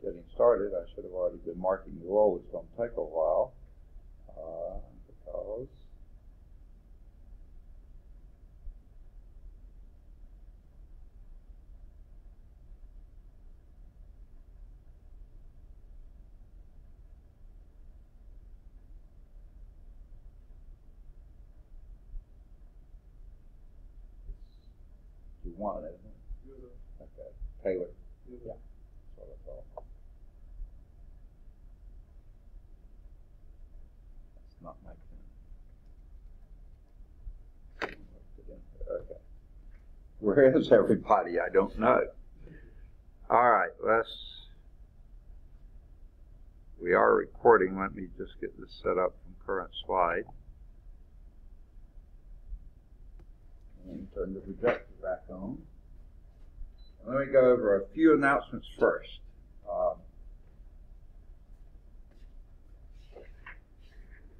getting started. I should have already been marking the roll. It's going to take a while because you want, isn't it? Okay. Taylor. Yeah. That's what I thought. That's not my pen. Okay. Where is everybody? I don't know. All right, we are recording. Let me just get this set up from current slide. And turn the projector back on. And let me go over a few announcements first.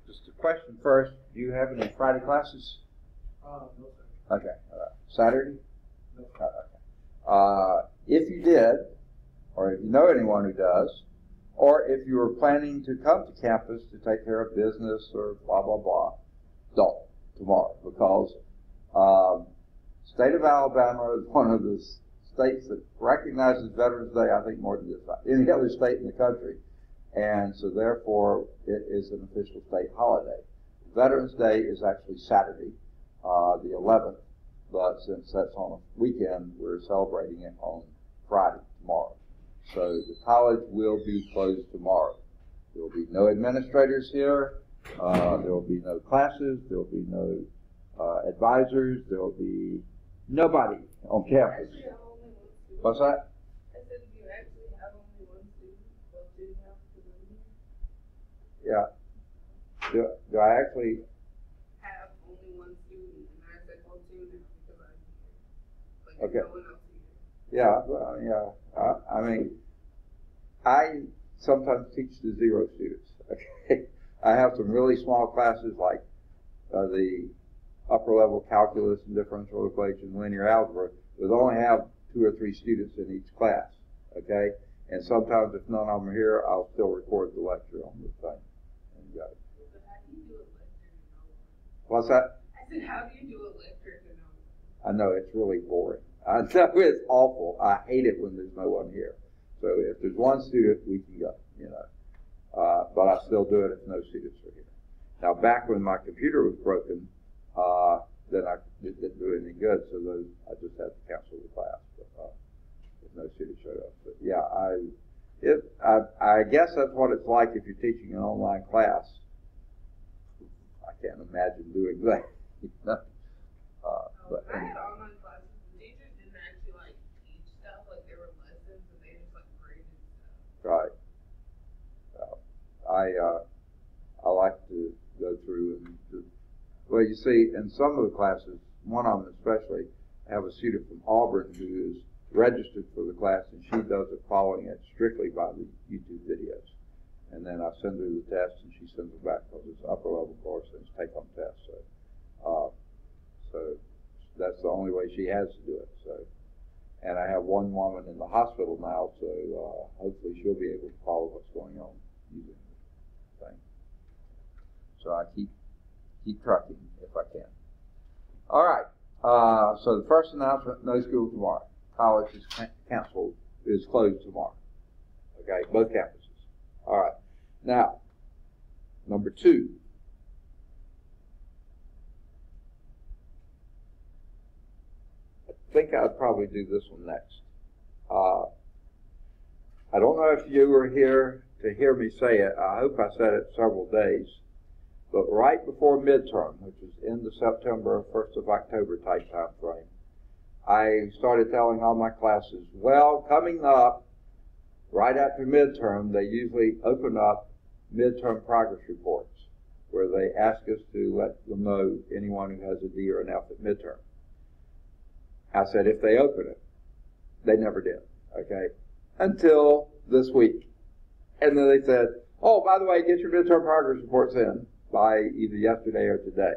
Just a question first. Do you have any Friday classes? No, sir. Okay. Saturday? No. Okay. If you did, or if you know anyone who does, or if you were planning to come to campus to take care of business or blah, blah, blah, don't tomorrow, because state of Alabama is one of the states that recognizes Veterans Day, I think, more than just any other state in the country. And so therefore, it is an official state holiday. Veterans Day is actually Saturday, the 11th, but since that's on a weekend, we're celebrating it on Friday, tomorrow. So the college will be closed tomorrow. There will be no administrators here. There will be no classes. There will be no advisors. There will be nobody on campus. What's that? I said, do you actually have only one student? Well, do you have to Yeah. live here? Do I actually Have only one student, and I said, well, two now because I'm here. Like, Okay. no one else here. Yeah, well, yeah. I mean, I sometimes teach the 0 students. Okay, I have some really small classes like the upper level calculus and differential equation, linear algebra, but only have 2 or 3 students in each class. Okay, and sometimes if none of them are here, I'll still record the lecture on the thing. And go. But how do you do a lecture to no one? What's that? I said, how do you do a lecture to no one? I know it's really boring. I know it's awful. I hate it when there's no one here. So if there's one student, we can go, you know. But I still do it if no students are here. Now, back when my computer was broken, then I didn't do anything good, so I just had to cancel the class. But if no students showed up. But yeah, I guess that's what it's like if you're teaching an online class. I can't imagine doing that. But I had online classes. The teachers didn't actually like teach stuff, like there were lessons, and they just like graded stuff. right. I like to go through and well, you see, in some of the classes, one of them especially, I have a student from Auburn who is registered for the class, and she does it following it strictly by the YouTube videos. And then I send her the test, and she sends it back because it's an upper level course and it's take-home test. So that's the only way she has to do it. So, and I have one woman in the hospital now, so hopefully she'll be able to follow what's going on using the thing. So I keep trucking if I can. All right. So the first announcement: no school tomorrow. College is canceled. Is closed tomorrow. Okay, both campuses. All right. Now, number 2. I think I'd probably do this one next. I don't know if you were here to hear me say it. I hope I said it several days. But right before midterm, which is end of September, 1st of October type time frame, I started telling all my classes, well, coming up right after midterm, they usually open up midterm progress reports where they ask us to let them know anyone who has a D or an F at midterm. I said, if they open it. They never did, okay, until this week. And then they said, oh, by the way, get your midterm progress reports in by either yesterday or today.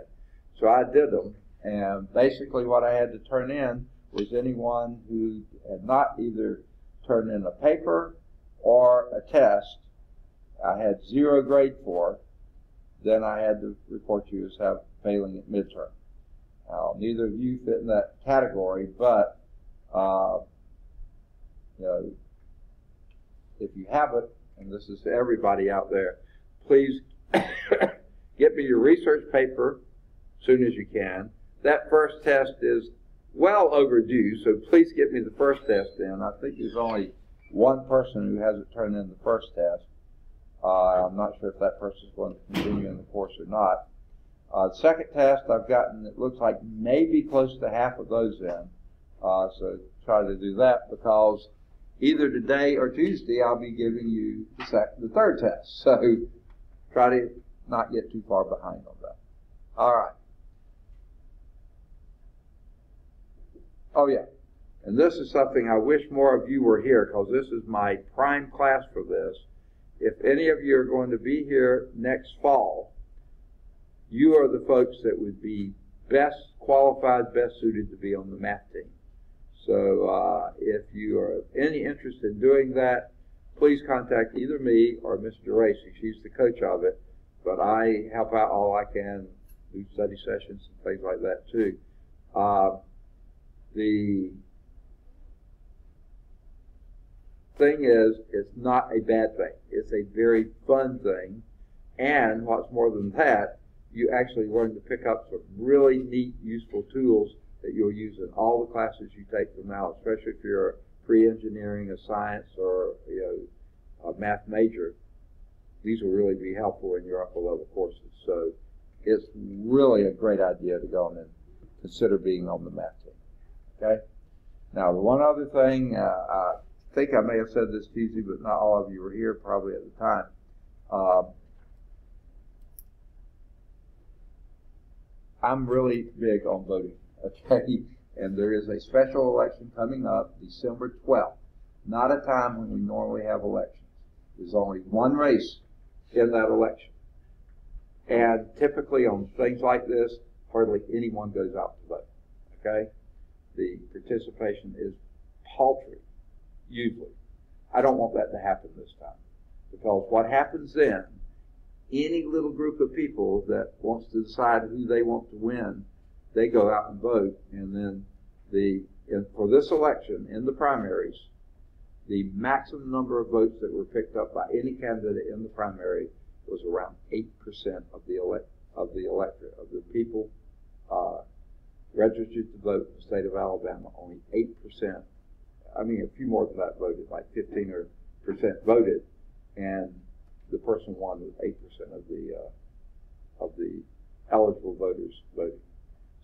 So I did them, and basically what I had to turn in was anyone who had not either turned in a paper or test I had 0 grade for, then I had to report you as failing at midterm. Now, neither of you fit in that category, but you know, if you have it, and this is to everybody out there, please get me your research paper as soon as you can. That first test is well overdue, so please get me the first test in. I think there's only one person who hasn't turned in the first test. I'm not sure if that person is going to continue in the course or not. The second test I've gotten, it looks like maybe close to half of those in. So try to do that, because either today or Tuesday I'll be giving you the third test. So try to not get too far behind on that. All right. Oh yeah, and this is something I wish more of you were here, because this is my prime class for this. If any of you are going to be here next fall, you are the folks that would be best qualified, best suited to be on the math team. So if you are any interest in doing that, please contact either me or Mr. Racy. She's the coach of it, but I help out all I can, do study sessions and things like that too. The thing is, it's not a bad thing. It's a very fun thing, and what's more than that, you actually learn to pick up some really neat, useful tools that you'll use in all the classes you take from now, especially if you're a pre-engineering, a science, or a math major. These will really be helpful in your upper level courses. So it's really a great idea to go on and consider being on the math team. Okay? Now, the one other thing, I think I may have said this to you, but not all of you were here probably at the time. I'm really big on voting, okay? And there is a special election coming up December 12th, not a time when we normally have elections. There's only one race in that election. And typically on things like this, hardly anyone goes out to vote, okay? The participation is paltry, usually. I don't want that to happen this time, because what happens then, any little group of people that wants to decide who they want to win, they go out and vote, and then for this election, in the primaries, the maximum number of votes that were picked up by any candidate in the primary was around 8% of the electorate, of the people registered to vote in the state of Alabama. Only 8%, I mean a few more than that voted, like 15% voted, and the person won with 8% of the eligible voters voting.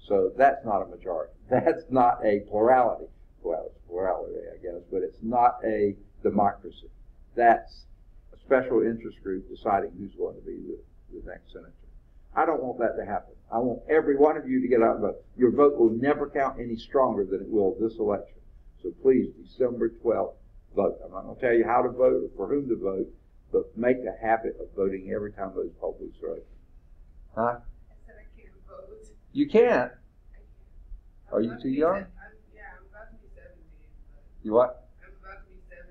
So that's not a majority. That's not a plurality. Well, it's plurality, I guess, but it's not a democracy. That's a special interest group deciding who's going to be the next senator. I don't want that to happen. I want every one of you to get out and vote. Your vote will never count any stronger than it will this election. So please, December 12th, vote. I'm not going to tell you how to vote or for whom to vote, but make a habit of voting every time those poll booths are open. Huh? I said I can't vote. You can't. I'm Are you too young? I'm about to be 17. But You what? I'm about to be 17,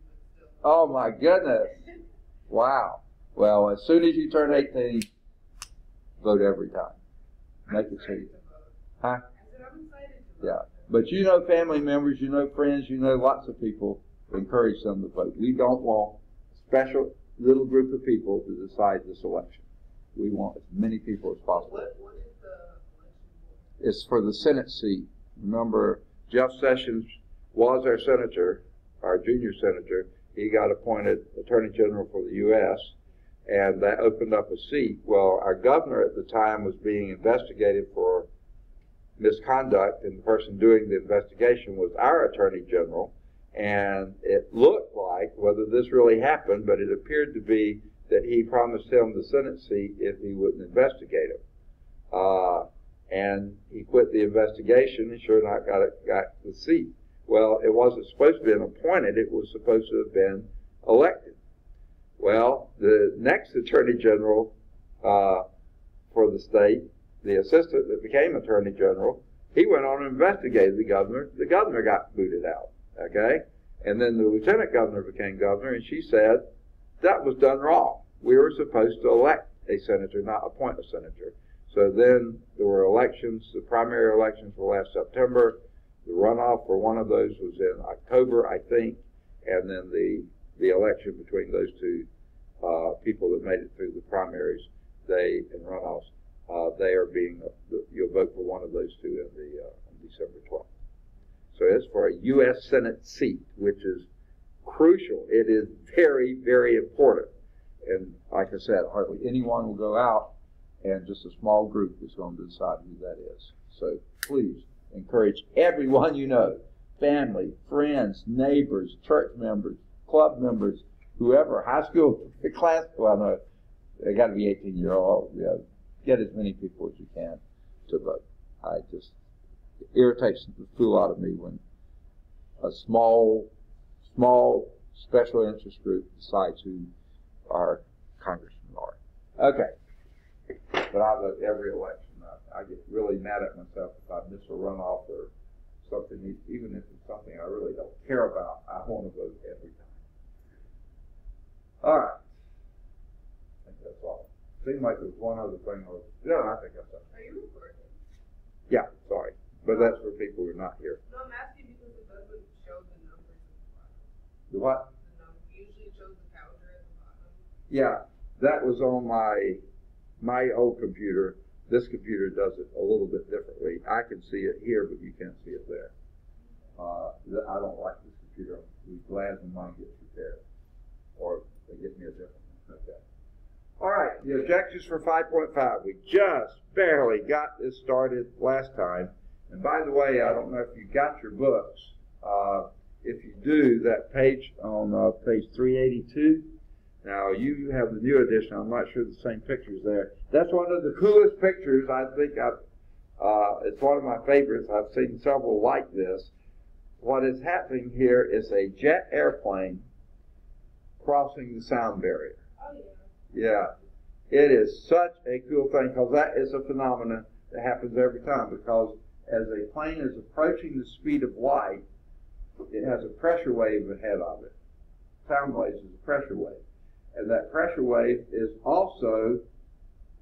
but still. Oh my goodness. Wow. Well, as soon as you turn 18, vote every time. Make it so you. Huh? I said I'm excited to vote. Yeah. But you know family members, you know friends, you know lots of people encourage them to vote. We don't want a special little group of people to decide this election. We want as many people as possible. What is the election for? It's for the Senate seat. Remember, Jeff Sessions was our senator, our junior senator. He got appointed Attorney General for the U.S., and that opened up a seat. Well, our governor at the time was being investigated for misconduct, and the person doing the investigation was our Attorney General, and it looked like, whether this really happened, but it appeared to be that he promised him the Senate seat if he wouldn't investigate him. And he quit the investigation and sure enough got the seat. Well, it wasn't supposed to be appointed, it was supposed to have been elected. Well, the next Attorney General for the state, the assistant that became Attorney General, he went on and investigated the governor. The governor got booted out, okay? And then the lieutenant governor became governor, and she said, that was done wrong. We were supposed to elect a senator, not appoint a senator. So then there were elections. The primary elections were last September. The runoff for one of those was in October, I think, and then the election between those two people that made it through the primaries, and runoffs, they are being, you'll vote for one of those two on December 12th. So it's for a U.S. Senate seat, which is crucial. It is very, very important. And like I said, hardly anyone will go out, and just a small group is going to decide who that is. So please encourage everyone you know, family, friends, neighbors, church members, club members, whoever, high school, class, well, no, they got to be 18-year-old. You know, get as many people as you can to vote. It irritates the fool out of me when a small special interest group decides who our congressmen are. Okay. But I vote every election. I get really mad at myself if I miss a runoff or something, even if it's something I really don't care about. I want to vote every time. All right. I think that's all. Seemed like there was one other thing. I think that's all. Are you recording? Yeah, sorry. But that's for people who are not here. No, I'm asking because it doesn't show the numbers at the bottom. The what? The number usually shows the counter at the bottom. Yeah, that was on my old computer. This computer does it a little bit differently. I can see it here, but you can't see it there. I don't like this computer. I'm glad when mine gets repaired, or they get me a different one. Okay. All right, the objectives for 5.5. We just barely got this started last time. And by the way, I don't know if you got your books. If you do, that page on page 382. Now, you have the new edition. I'm not sure the same picture's there. That's one of the coolest pictures. I think it's one of my favorites. I've seen several like this. What is happening here is a jet airplane crossing the sound barrier. Oh, yeah. Yeah. It is such a cool thing because that is a phenomenon that happens every time, because as a plane is approaching the speed of light, it has a pressure wave ahead of it. Sound waves is a pressure wave. And that pressure wave is also,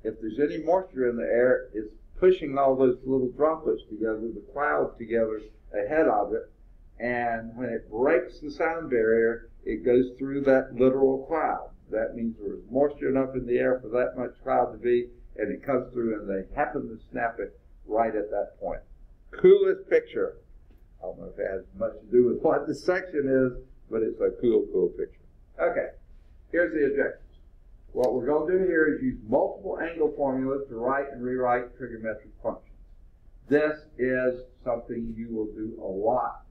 if there's any moisture in the air, it's pushing all those little droplets together, the clouds together ahead of it. And when it breaks the sound barrier, it goes through that literal cloud. That means there's moisture enough in the air for that much cloud to be, and it comes through, and they happen to snap it right at that point. Coolest picture. I don't know if it has much to do with what the section is, but it's a cool picture. Okay. Here's the objectives. What we're going to do here is use multiple angle formulas to write and rewrite trigonometric functions. This is something you will use a lot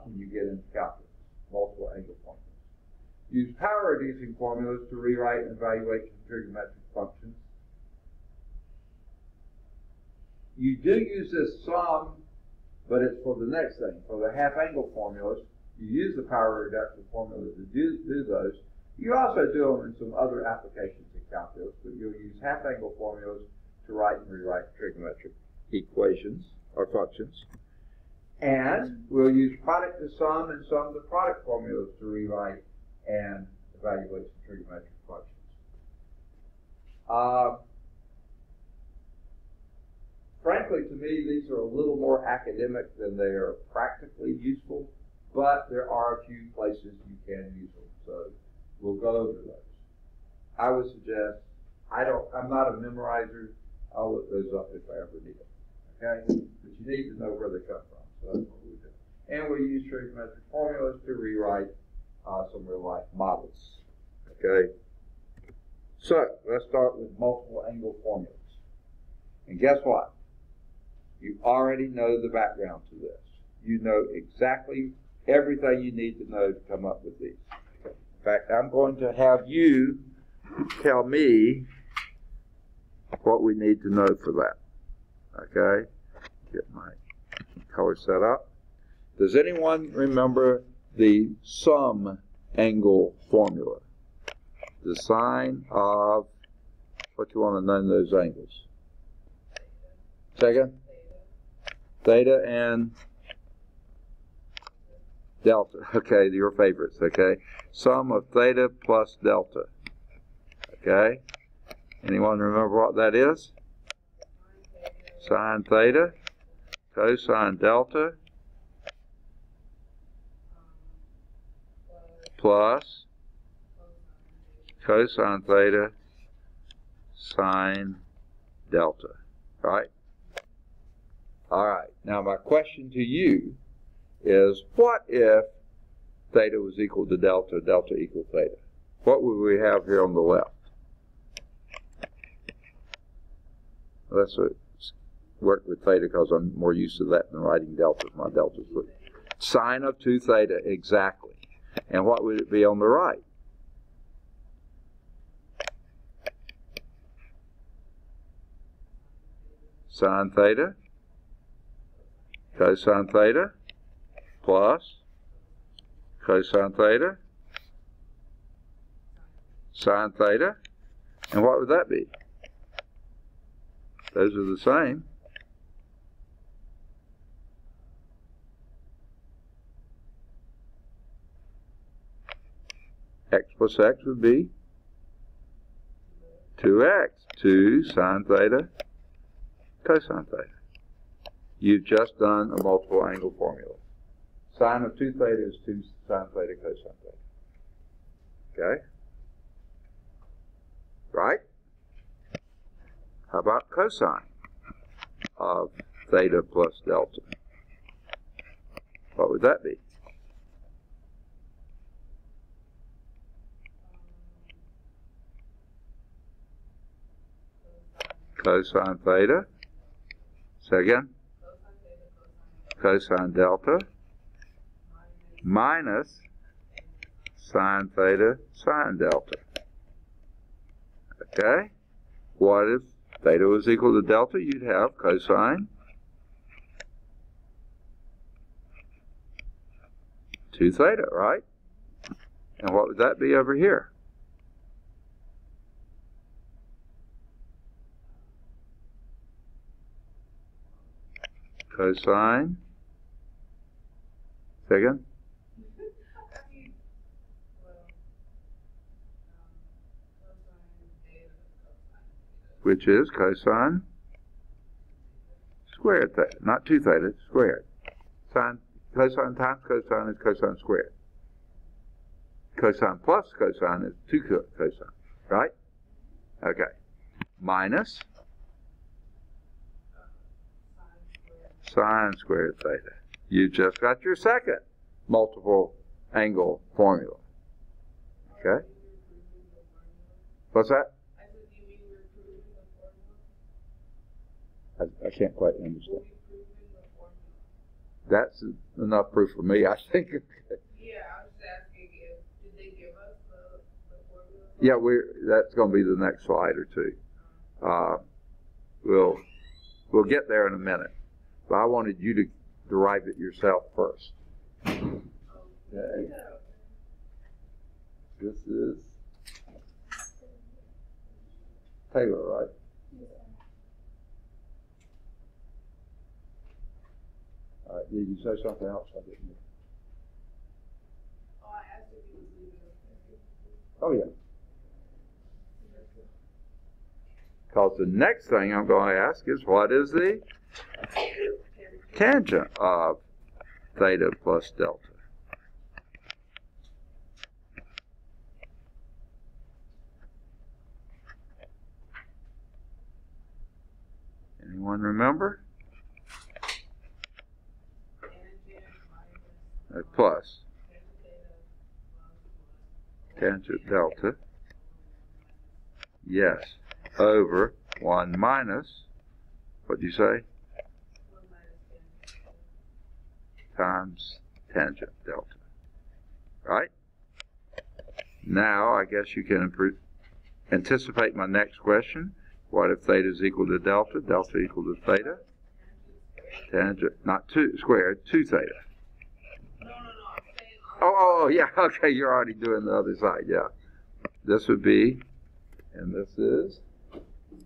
when you get into calculus, multiple angle formulas. Use power reducing formulas to rewrite and evaluate trigonometric functions. You do use this some, but it's for the next thing. For the half angle formulas, you use the power reduction formula to do those. You also do them in some other applications in calculus, but you'll use half-angle formulas to write and rewrite trigonometric equations or functions. And we'll use product to sum and sum to product formulas to rewrite and evaluate some trigonometric functions. Frankly, to me, these are a little more academic than they are practically useful, but there are a few places you can use them. So we'll go over those. I would suggest, I'm not a memorizer. I'll look those up if I ever need them. Okay? But you need to know where they come from. So that's what we do. And we use trigonometric formulas to rewrite some real-life models. Okay? So let's start with multiple angle formulas. And guess what? You already know the background to this. You know exactly everything you need to know to come up with these. In fact, I'm going to have you tell me what we need to know for that. Okay? Get my color set up. Does anyone remember the sum angle formula? The sine of, what you want to name those angles? Second? Theta and Delta. Okay, your favorites. Okay. Sum of theta plus delta. Okay. Anyone remember what that is? Sine theta, cosine delta, plus cosine theta, sine delta. Right? All right. Now my question to you is, what if theta was equal to delta, delta equal theta? What would we have here on the left? Let's work with theta because I'm more used to that than writing deltas. My deltas would sine of 2 theta, exactly. And what would it be on the right? Sine theta, cosine theta, plus cosine theta, sine theta. And what would that be? Those are the same. X plus x would be 2x, 2 sine theta, cosine theta. You've just done a multiple angle formula. Sine of 2 theta is 2 sine theta, cosine theta. Okay? Right? How about cosine of theta plus delta? What would that be? Cosine theta. Say again. Cosine delta minus sine theta sine delta. Okay? What if theta was equal to delta? You'd have cosine 2 theta, right? And what would that be over here? Cosine. Second. Which is cosine squared theta, not 2 theta, squared. Cosine times cosine is cosine squared. Cosine plus cosine is 2 cosine, right? Okay. Minus sine squared theta. You just got your second multiple angle formula. Okay? What's that? I can't quite understand. That's enough proof for me, I think. Yeah, I was just asking if did they give us the formula? Yeah, that's going to be the next slide or two. We'll get there in a minute, but I wanted you to derive it yourself first. Okay. This is Taylor, right? All right, did you say something else? I didn't hear. Oh, I asked if he was leaving. Oh, yeah. Because the next thing I'm going to ask is, what is the tangent of theta plus delta? Anyone remember? Plus tangent delta, yes, over 1 minus, what do you say? Times tangent delta, right? Now I guess you can anticipate my next question. What if theta is equal to delta? Delta equal to theta? Tangent, not 2 squared, 2 theta. Oh, yeah, okay, you're already doing the other side, yeah. This would be, and this is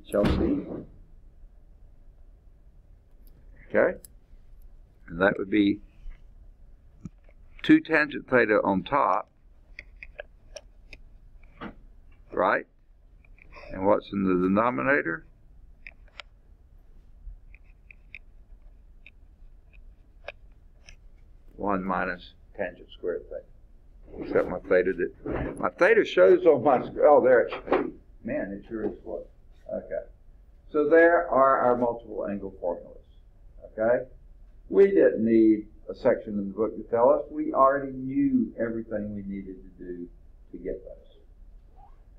Chelsea. Okay? And that would be 2 tangent theta on top, right? And what's in the denominator? One minus tangent squared theta. Except my theta shows on my screen. Oh, there it is. Man, it sure is close. Okay. So there are our multiple angle formulas. Okay? We didn't need a section in the book to tell us. We already knew everything we needed to do to get those.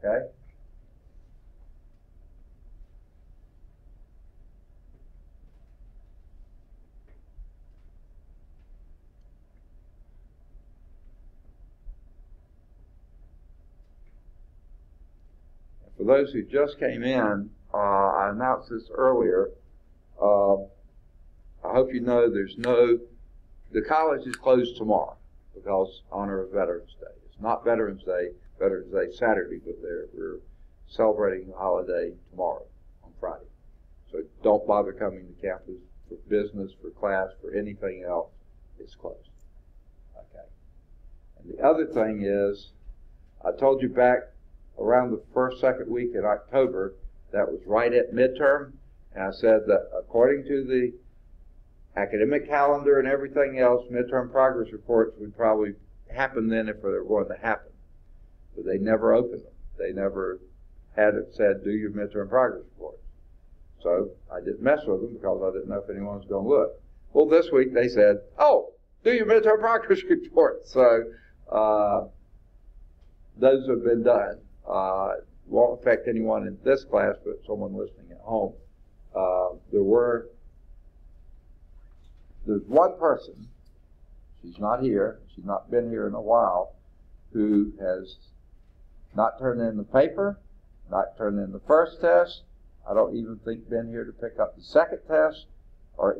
Okay? For those who just came in, I announced this earlier. I hope you know the college is closed tomorrow because honor of Veterans Day. It's not Veterans Day Saturday, but we're celebrating the holiday tomorrow on Friday. So don't bother coming to campus for business, for class, for anything else. It's closed. Okay. And the other thing is, I told you back around the second week in October, that was right at midterm, and I said that according to the academic calendar and everything else, midterm progress reports would probably happen then if they were going to happen. But they never opened them. They never had it said, do your midterm progress reports. So I didn't mess with them because I didn't know if anyone was going to look. Well, this week they said, oh, do your midterm progress reports. So those have been done. Won't affect anyone in this class, but someone listening at home. There's one person, she's not here, she's not been here in a while, who has not turned in the paper, not turned in the first test, I don't even think been here to pick up the second test, or,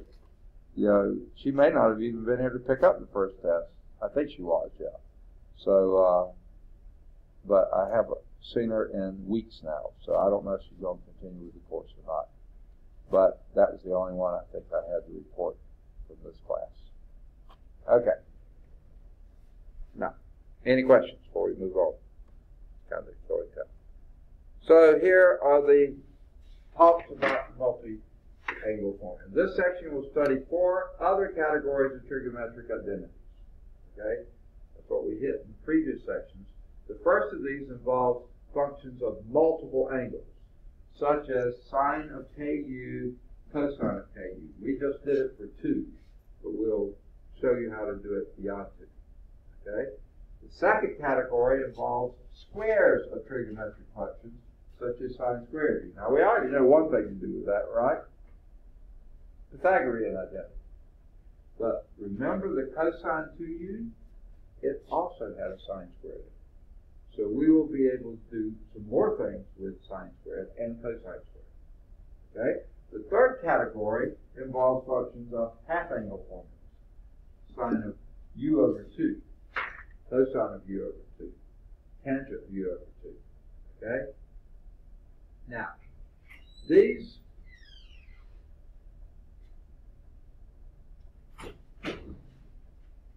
she may not have even been here to pick up the first test. I think she was, yeah. So, but I haven't seen her in weeks now, so I don't know if she's going to continue with the course or not. But that was the only one I think I had to report from this class. Okay. Now, any questions before we move on? Kind of storytelling. So here are the talks about multi-angle formula. This section will study 4 other categories of trigonometric identities. Okay? That's what we hit in previous sections. The first of these involves functions of multiple angles, such as sine of KU, cosine of KU. We just did it for 2, but we'll show you how to do it beyond 2. Okay? The second category involves squares of trigonometric functions, such as sine squared u. Now, we already know one thing to do with that, right? Pythagorean identity. But remember the cosine 2u? It also had a sine squared u. So we will be able to do some more things with sine squared and cosine squared. Okay? The third category involves functions of half-angle formulas. Sine of u over 2, cosine of u over 2, tangent of u over 2. Okay? Now, these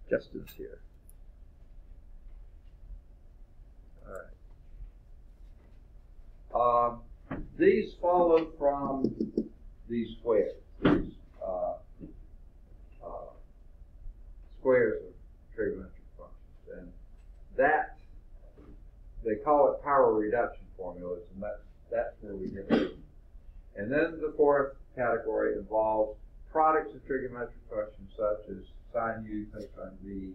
Justin's here. All right. These follow from these squares, these squares of trigonometric functions, and that they call it power reduction formulas, and that's where we get it. And then the fourth category involves products of trigonometric functions such as sine u, cosine v,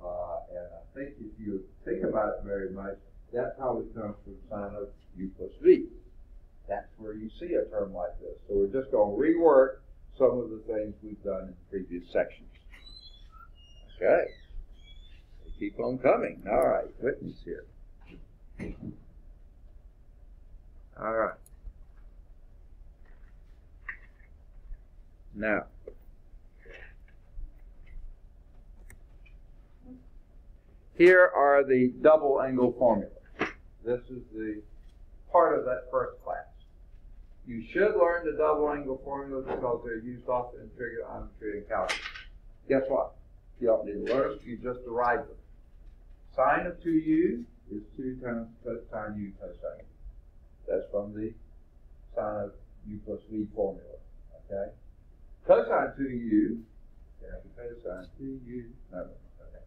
and I think if you think about it very much, that probably comes from sine of u plus v. That's where you see a term like this. So we're just going to rework some of the things we've done in previous sections. Okay. They keep on coming. All right. Whitney's here. All right. Now, here are the double angle formulas. This is the part of that first class. You should learn the double angle formulas because they're used often in trigonometry and calculus. Guess what? You don't need to learn, you just derive them. Sine of 2u is 2 times cosine u cosine. That's from the sine of u plus v formula. Okay? Cosine 2u, cosine 2u, no, okay,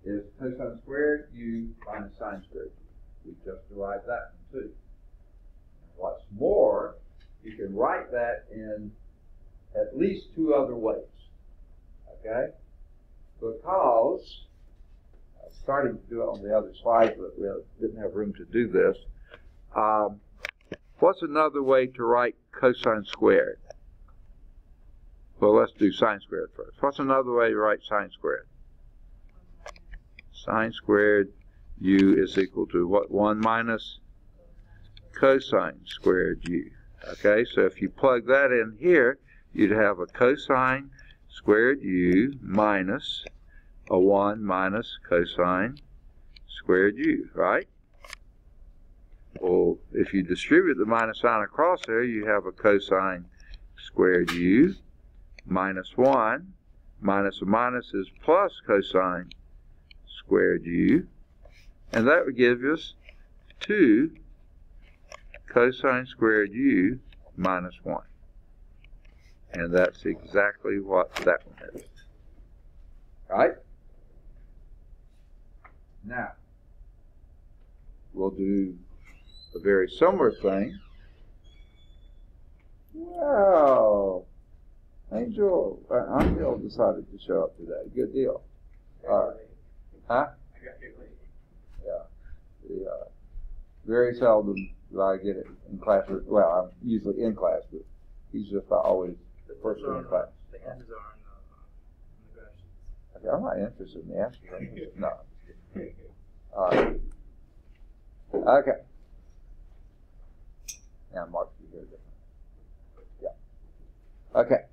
is cosine squared u minus sine squared u. We just derived that one too. What's more, you can write that in at least 2 other ways. Okay? Because I started to do it on the other slide, but we didn't have room to do this. What's another way to write cosine squared? Well, let's do sine squared first. What's another way to write sine squared? Sine squared u is equal to what? 1 minus cosine squared u. Okay, so if you plug that in here, you'd have a cosine squared u minus a 1 minus cosine squared u, right? Well, if you distribute the minus sign across there, you have a cosine squared u minus 1 minus a minus is plus cosine squared u, and that would give us 2 cosine squared u minus 1. And that's exactly what that one is. Right? Now, we'll do a very similar thing. Well, Angel decided to show up today. Good deal. All right. Huh? I got here late. Yeah. Very seldom do I get it in class. Well, I'm usually in class, but he's just always the first one in class. The answers are on the graph sheets. Okay, I'm not interested in the answers. No. All right. Okay. Now, Mark, you hear different. Yeah. Okay.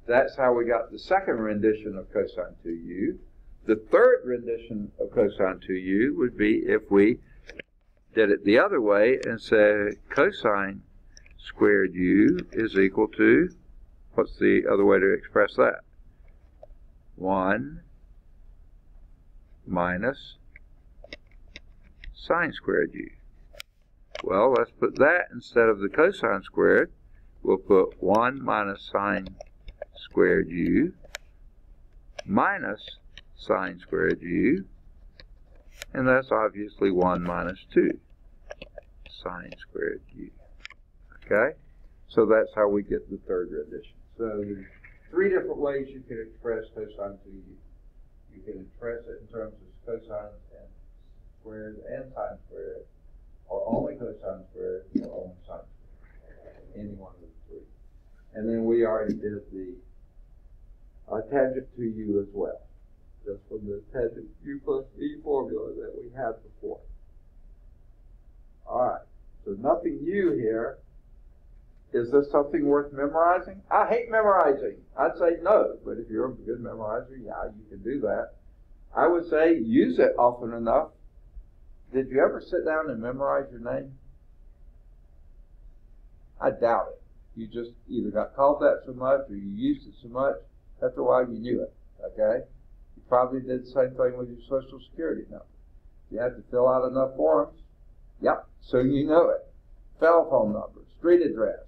That's how we got the second rendition of cosine 2u. The third rendition of cosine 2u would be if we did it the other way and say cosine squared u is equal to, what's the other way to express that? 1 minus sine squared u. Well, let's put that instead of the cosine squared. We'll put 1 minus sine squared u minus sine squared u, and that's obviously 1 minus 2 sine squared u. Okay? So that's how we get the third rendition. So there's 3 different ways you can express cosine 2u. You can express it in terms of cosine and squared and sine squared, or only cosine squared, or only sine squared. Any one of the 3. And then we already did the tangent to u as well, just from the tangent u plus v formula that we had before. All right, so nothing new here. Is this something worth memorizing? I hate memorizing. I'd say no, but if you're a good memorizer, yeah, you can do that. I would say use it often enough. Did you ever sit down and memorize your name? I doubt it. You just either got called that so much or you used it so much, after a while you knew it, okay? You probably did the same thing with your Social Security number. You had to fill out enough forms, yep, soon you know it. Telephone number, street address.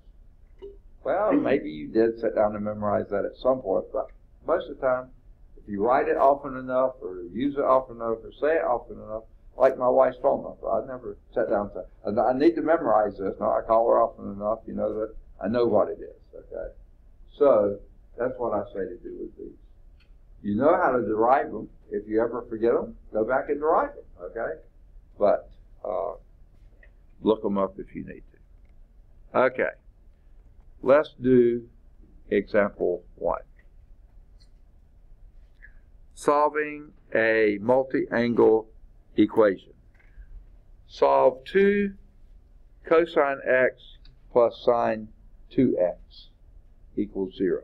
Well, maybe you did sit down and memorize that at some point, but most of the time, if you write it often enough or use it often enough or say it often enough, like my wife's phone number, I never sat down and said, I need to memorize this. No, I call her often enough, you know, that I know what it is, okay? So that's what I say to do with these. You know how to derive them. If you ever forget them, go back and derive them, okay? But look them up if you need to. Okay. Let's do example 1. Solving a multi-angle equation. Solve 2 cosine x plus sine 2x equals 0.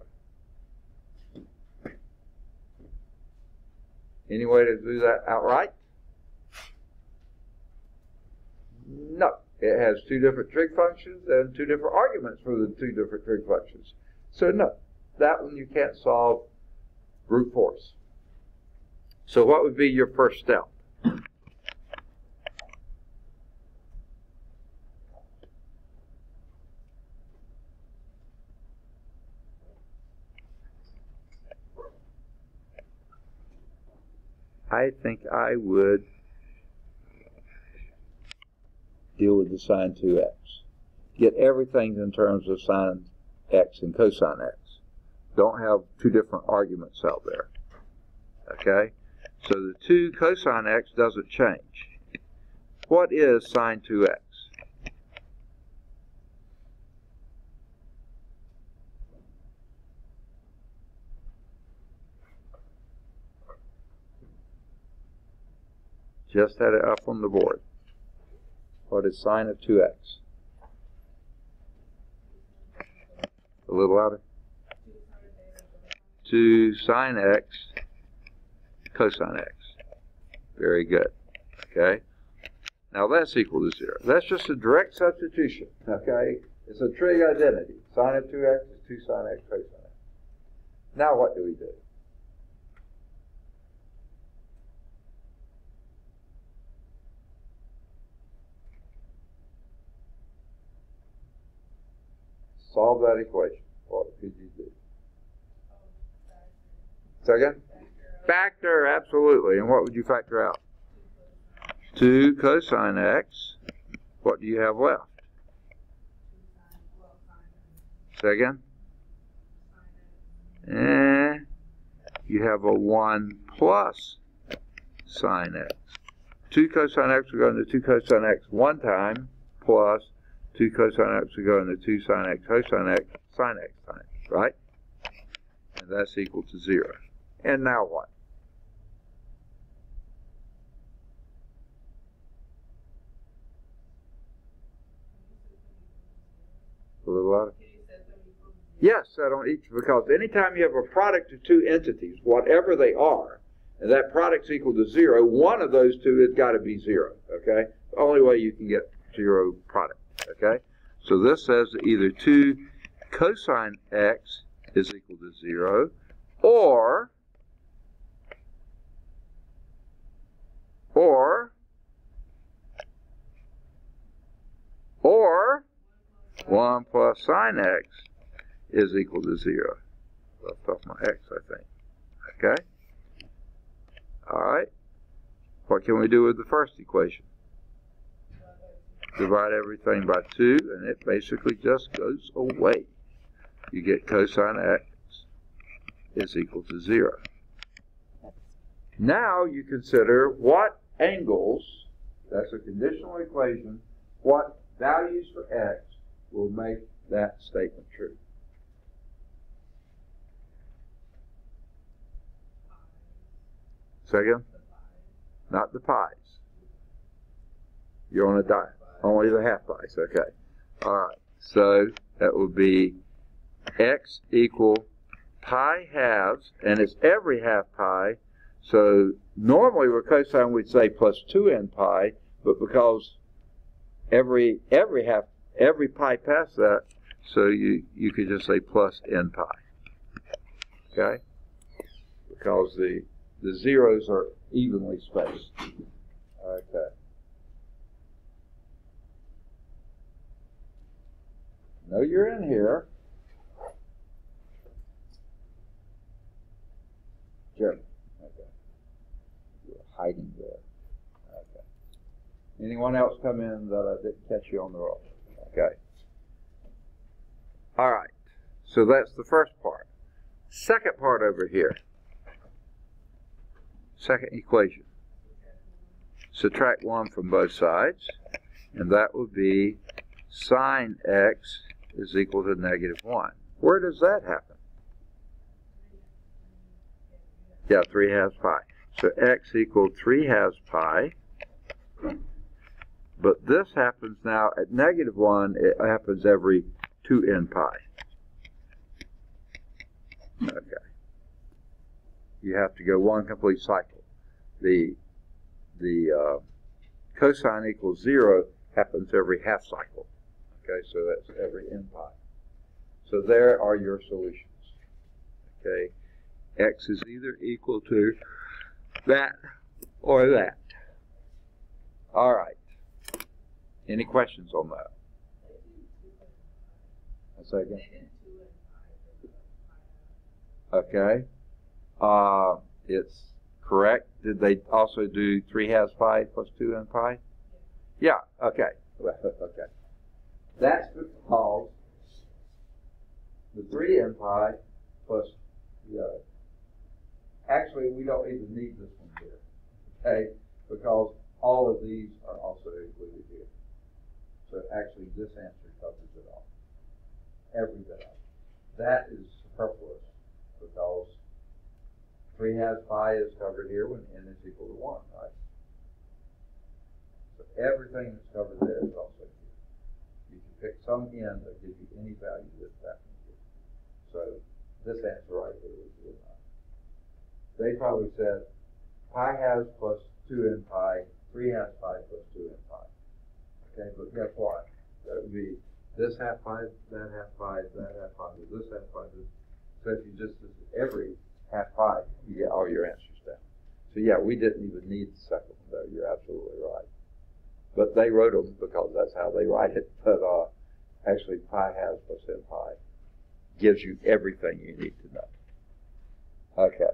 Any way to do that outright? No. It has 2 different trig functions and 2 different arguments for the 2 different trig functions. So no, that one you can't solve brute force. So what would be your first step? I think I would deal with the sine 2x. Get everything in terms of sine x and cosine x. Don't have two different arguments out there. Okay? So the 2 cosine x doesn't change. What is sine 2x? Just had it up on the board. What is sine of 2x? A little louder. 2 sine x cosine x. Very good. Okay? Now that's equal to 0. That's just a direct substitution. Okay? It's a trig identity. Sine of 2x is 2 sine x cosine x. Now what do we do? Solve that equation. What could you do? Second? Factor, absolutely. And what would you factor out? 2 cosine x. What do you have left? Second? And you have a 1 plus sine x. 2 cosine x will go into 2 cosine x one time, plus 2 cosine x will go into 2 sine x cosine x, sine x, right? And that's equal to 0. And now what? A little louder. Yes, set on each, because anytime you have a product of two entities, whatever they are, and that product's equal to 0, one of those two has got to be 0, okay? The only way you can get 0 product, okay? So this says that either 2 cosine x is equal to 0, or 1 plus sine x is equal to 0. Left off my x, I think. Okay? Alright. What can we do with the first equation? Divide everything by 2, and it basically just goes away. You get cosine x is equal to 0. Now you consider what angles, that's a conditional equation, what values for x will make that statement true. Second? Not the pies. You're on a diet. Only the half pies, okay. Alright, so that would be x equal pi halves, and it's every half pi. So normally with cosine we'd say plus 2n pi, but because every pi past that, so you could just say plus n pi. Okay? Because the zeros are evenly spaced. Okay. Know you're in here. Jim. Okay. You're hiding there. Okay. Anyone else come in that I didn't catch you on the roll? Okay. All right. So that's the first part. Second part over here. Second equation. Subtract 1 from both sides, and that would be sine x is equal to -1. Where does that happen? Yeah, 3 halves pi. So x equals 3 halves pi. But this happens now at -1, it happens every 2n pi. Okay. You have to go one complete cycle. The cosine equals 0 happens every half cycle. Okay, so that's every n pi. So there are your solutions. Okay, x is either equal to that or that. All right. Any questions on that? A second. Okay. It's correct. Did they also do 3 halves pi plus 2 n pi? Yeah. Okay. Okay. That's because the 3 n pi plus the other. Actually, we don't even need this one here. Okay, because all of these are also included here. So actually, this answer covers it all. Every bit of it. That is superfluous because 3 halves pi is covered here when n is equal to 1, right? So everything that's covered there is also here. You can pick some n that gives you any value that's that one here. So this answer right here is good enough. They probably said pi halves plus 2 n pi, 3 halves pi plus 2 n pi. Okay, but guess what? That would be this half pi, that half pi, that half pi, this half pi. So if you just do every half pi, you get all your answers down. So yeah, we didn't even need the second one though. You're absolutely right. But they wrote them because that's how they write it. But actually, pi halves plus n pi gives you everything you need to know. Okay.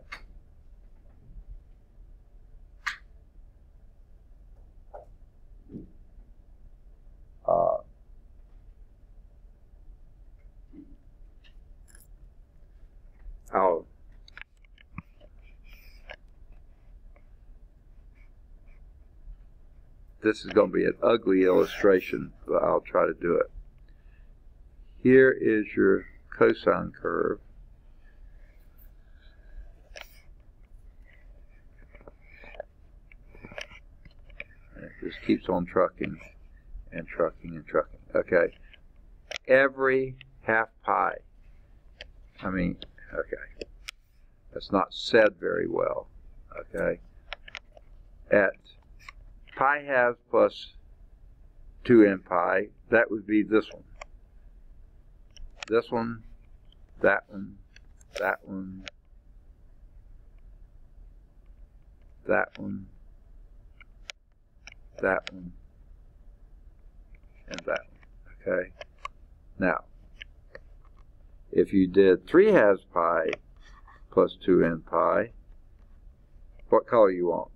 This is going to be an ugly illustration, but I'll try to do it. Here is your cosine curve. And it just keeps on trucking and trucking and trucking. Okay. Every half pi. Okay. That's not said very well. Okay. At pi halves plus 2 n pi, that would be this one. This one, that one, that one, that one, that one, and that one. Okay? Now, if you did 3 halves pi plus 2 n pi, what color you want?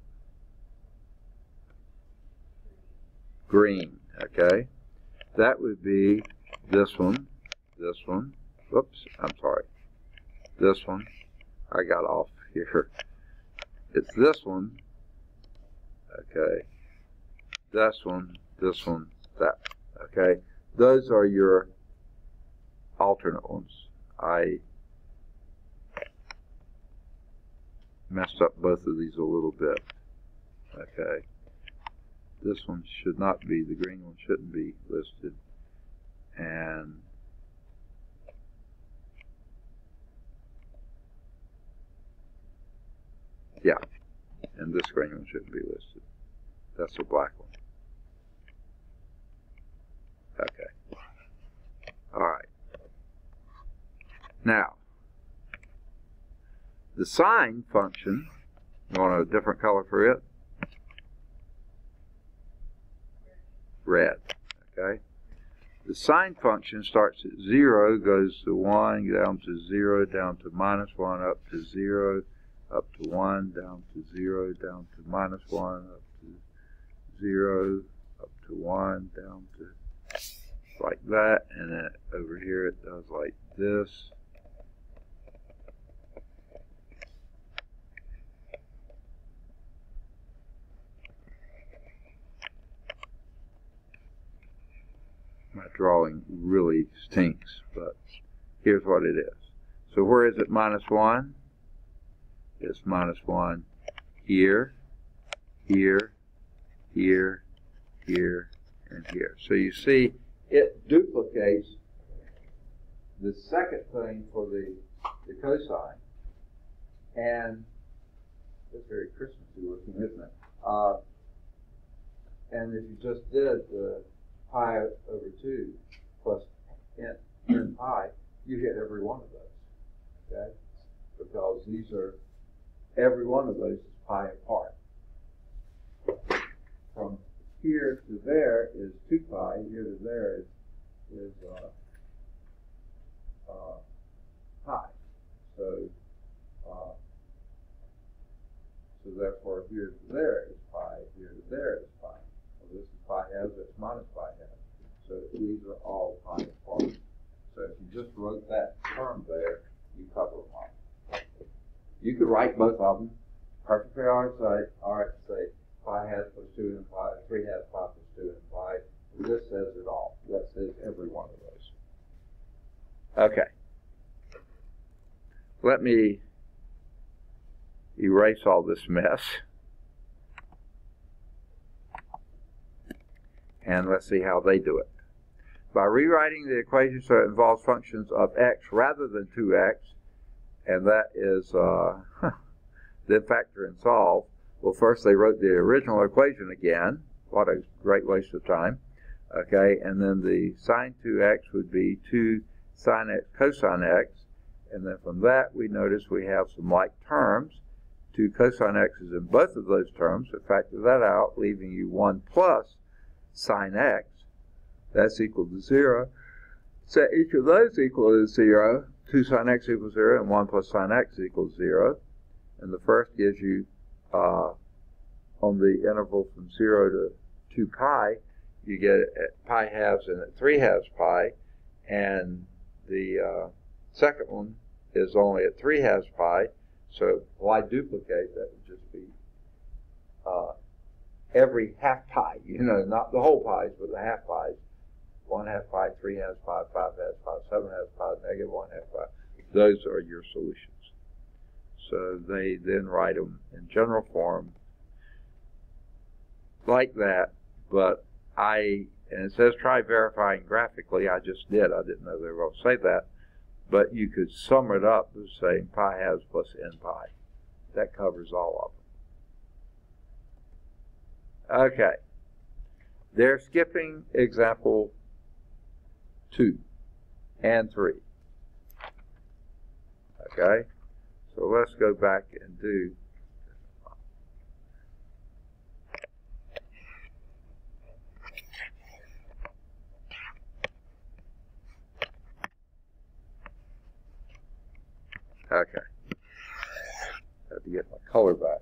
Green, okay? That would be this one, whoops, I'm sorry, this one, I got off here. It's this one, okay, this one, that, okay? Those are your alternate ones. I messed up both of these a little bit, okay? This one should not be, the green one shouldn't be listed. And yeah, and this green one shouldn't be listed. That's the black one. Okay. All right. Now, the sine function, you want a different color for it? Red, okay? The sine function starts at 0, goes to 1, down to 0, down to -1, up to 0, up to 1, down to 0, down to -1, up to 0, up to 1, down to like that, and then over here it does like this. My drawing really stinks, but here's what it is. So where is it -1? It's -1 here, here, here, here, and here. So you see, it duplicates the second thing for the cosine. And it's very Christmassy looking, isn't it? And if you just did the pi over 2 plus n pi, you get every one of those. Okay? because these are, every one of those is pi apart. From here to there is 2 pi, here to there is pi. So therefore here to there is pi, here to there is pi. Well, this is pi halves, that's minus pi halves. So these are all pi apart. So if you just wrote that term there, you cover them all. You could write both of them perfectly all right, say pi halves plus 2 and pi, 3 halves pi plus 2 and pi. This says it all. That says every one of those. Okay. Let me erase all this mess. And let's see how they do it. By rewriting the equation so it involves functions of x rather than 2x, and that is then factor and solve. Well, first they wrote the original equation again. What a great waste of time. Okay, and then the sine 2x would be 2 sine x cosine x, and then from that we notice we have some like terms. 2 cosine x is in both of those terms, so factor that out, leaving you 1 plus sine x. That's equal to 0. Set each of those equal to 0. 2 sine x equals 0, and 1 plus sine x equals 0. And the first gives you, on the interval from 0 to 2 pi, you get it at pi halves and at 3 halves pi. And the second one is only at 3 halves pi. So why duplicate? That would just be every half pi, not the whole pies, but the half pies. 1 half pi, 3 halves pi, 5 halves pi, 7 halves pi, negative 1 half pi. Those are your solutions. So they then write them in general form like that, but and it says try verifying graphically. I just did. I didn't know they were going to say that. But you could sum it up as saying pi halves plus n pi. That covers all of them. Okay. They're skipping example 2 and 3. Okay. So let's go back and do okay. Have to get my color back.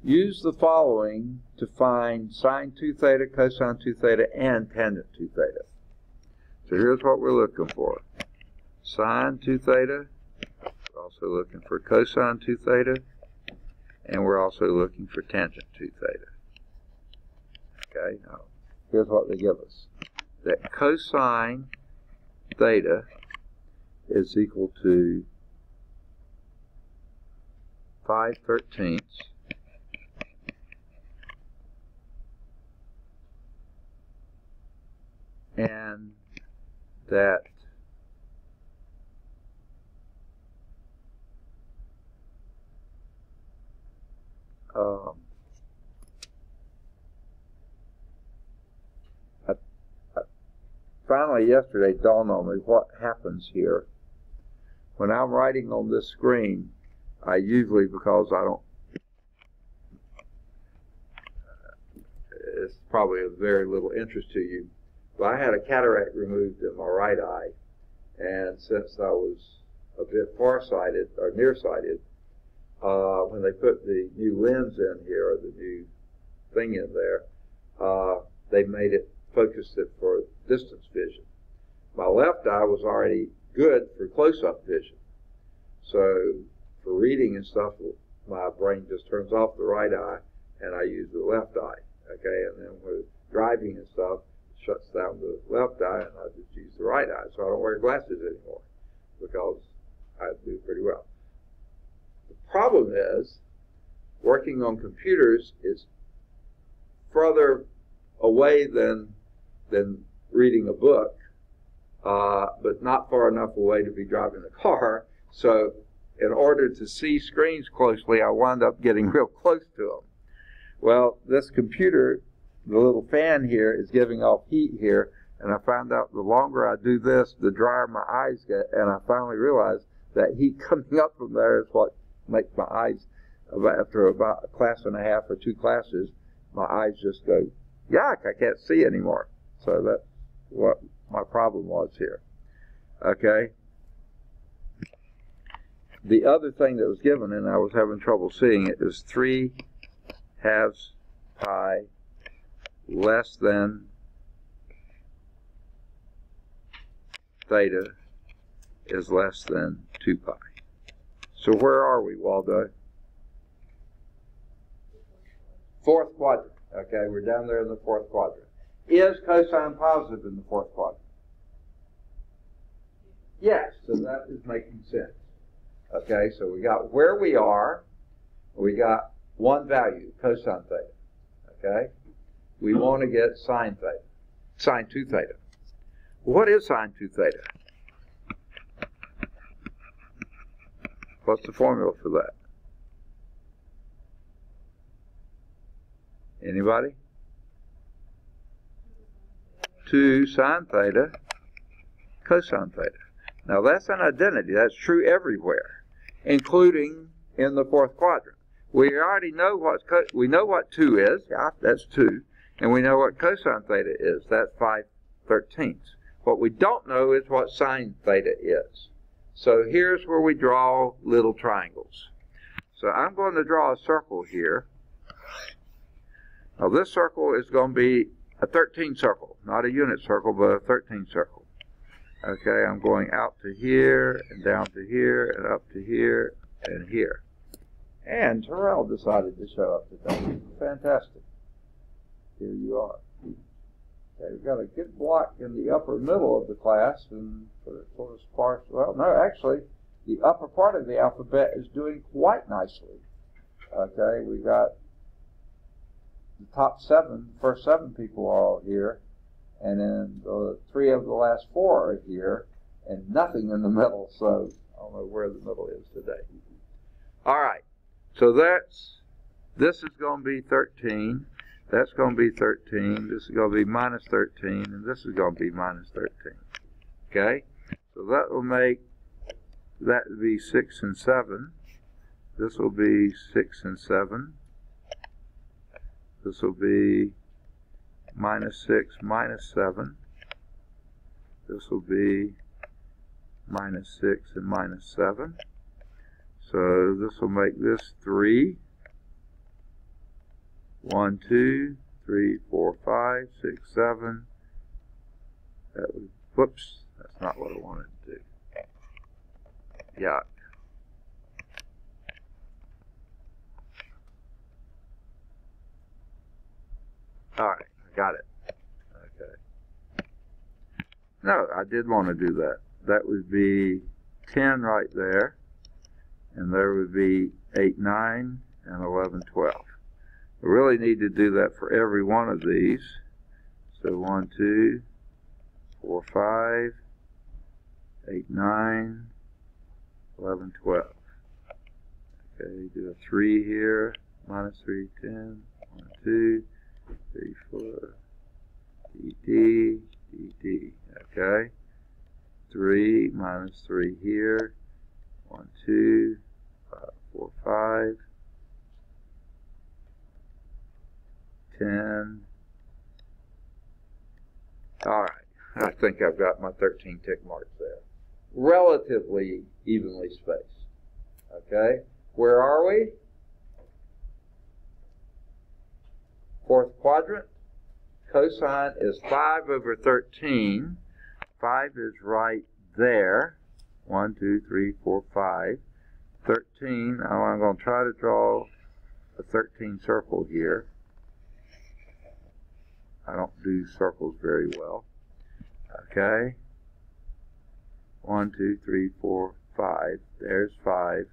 Use the following to find sine 2 theta, cosine 2 theta, and tangent 2 theta. So here's what we're looking for. Sine 2 theta, we're also looking for cosine 2 theta, and we're also looking for tangent 2 theta. Okay, now here's what they give us. That cosine theta is equal to 5/13 and that finally yesterday dawned on me what happens here. When I'm writing on this screen, I usually, because I don't, it's probably of very little interest to you, but I had a cataract removed in my right eye, and since I was a bit farsighted or nearsighted, when they put the new lens in here, or the new thing in there, they made it, focused it for distance vision. My left eye was already good for close-up vision. So for reading and stuff, my brain just turns off the right eye, and I use the left eye. Okay, and then with driving and stuff, it shuts down the left eye, and I just use the right eye. So I don't wear glasses anymore because I do pretty well. The problem is, working on computers is further away than reading a book, but not far enough away to be driving a car. So in order to see screens closely, I wound up getting real close to them. Well, this computer, the little fan here, is giving off heat here, And I found out the longer I do this, the drier my eyes get, and I finally realized that heat coming up from there is what makes my eyes, after about a class and a half or 2 classes, my eyes just go, yuck, I can't see anymore. So that's what my problem was here. Okay? The other thing that was given, and I was having trouble seeing it, is 3 halves pi less than theta is less than 2 pi. So where are we, Waldo? 4th quadrant. Okay, we're down there in the 4th quadrant. Is cosine positive in the 4th quadrant? Yes, so that is making sense. Okay, so we got where we are. We got one value, cosine theta. Okay, we want to get sine theta, sine 2 theta. What is sine 2 theta? What's the formula for that? Anybody? 2 sine theta cosine theta. Now that's an identity. That's true everywhere, including in the 4th quadrant. We already know we know what 2 is. Yeah, that's 2. And we know what cosine theta is. That's 5/13. What we don't know is what sine theta is. So here's where we draw little triangles. So I'm going to draw a circle here. Now this circle is going to be a 13 circle, not a unit circle, but a 13 circle. Okay, I'm going out to here, and down to here, and up to here, and here. And Terrell decided to show up today. Fantastic. Here you are. Okay, we've got a good block in the upper middle of the class, and sort of sparse. Well, no, actually, the upper part of the alphabet is doing quite nicely. Okay, we got the top 7, first 7 people are all here, and then the 3 of the last 4 are here, and nothing in the middle, so I don't know where the middle is today. All right, so this is going to be 13, that's going to be 13, this is going to be minus 13, and this is going to be minus 13. Okay, so that will make that be 6 and 7, this will be 6 and 7, this will be minus 6, minus 7. This will be minus 6 and minus 7. So this will make this 3. 1, 2, 3, 4, 5, 6, 7. That was, whoops, that's not what I wanted to do. Yuck. All right, I got it. Okay. No, I did want to do that. That would be 10 right there, and there would be 8, 9, and 11, 12. We really need to do that for every one of these. So 1, 2, 4, 5, 8, 9, 11, 12. Okay, do a 3 here, minus 3, 10, 1, 2, 3, 4, D, D, D, D, okay? 3 minus 3 here, 1, 2, 5, 4, 5, 10. All right, I think I've got my 13 tick marks there. Relatively evenly spaced, okay? Where are we? 4th quadrant. Cosine is 5 over 13. 5 is right there. 1, 2, 3, 4, 5. 13, I'm going to try to draw a 13 circle here. I don't do circles very well. Okay. 1, 2, 3, 4, 5. There's 5.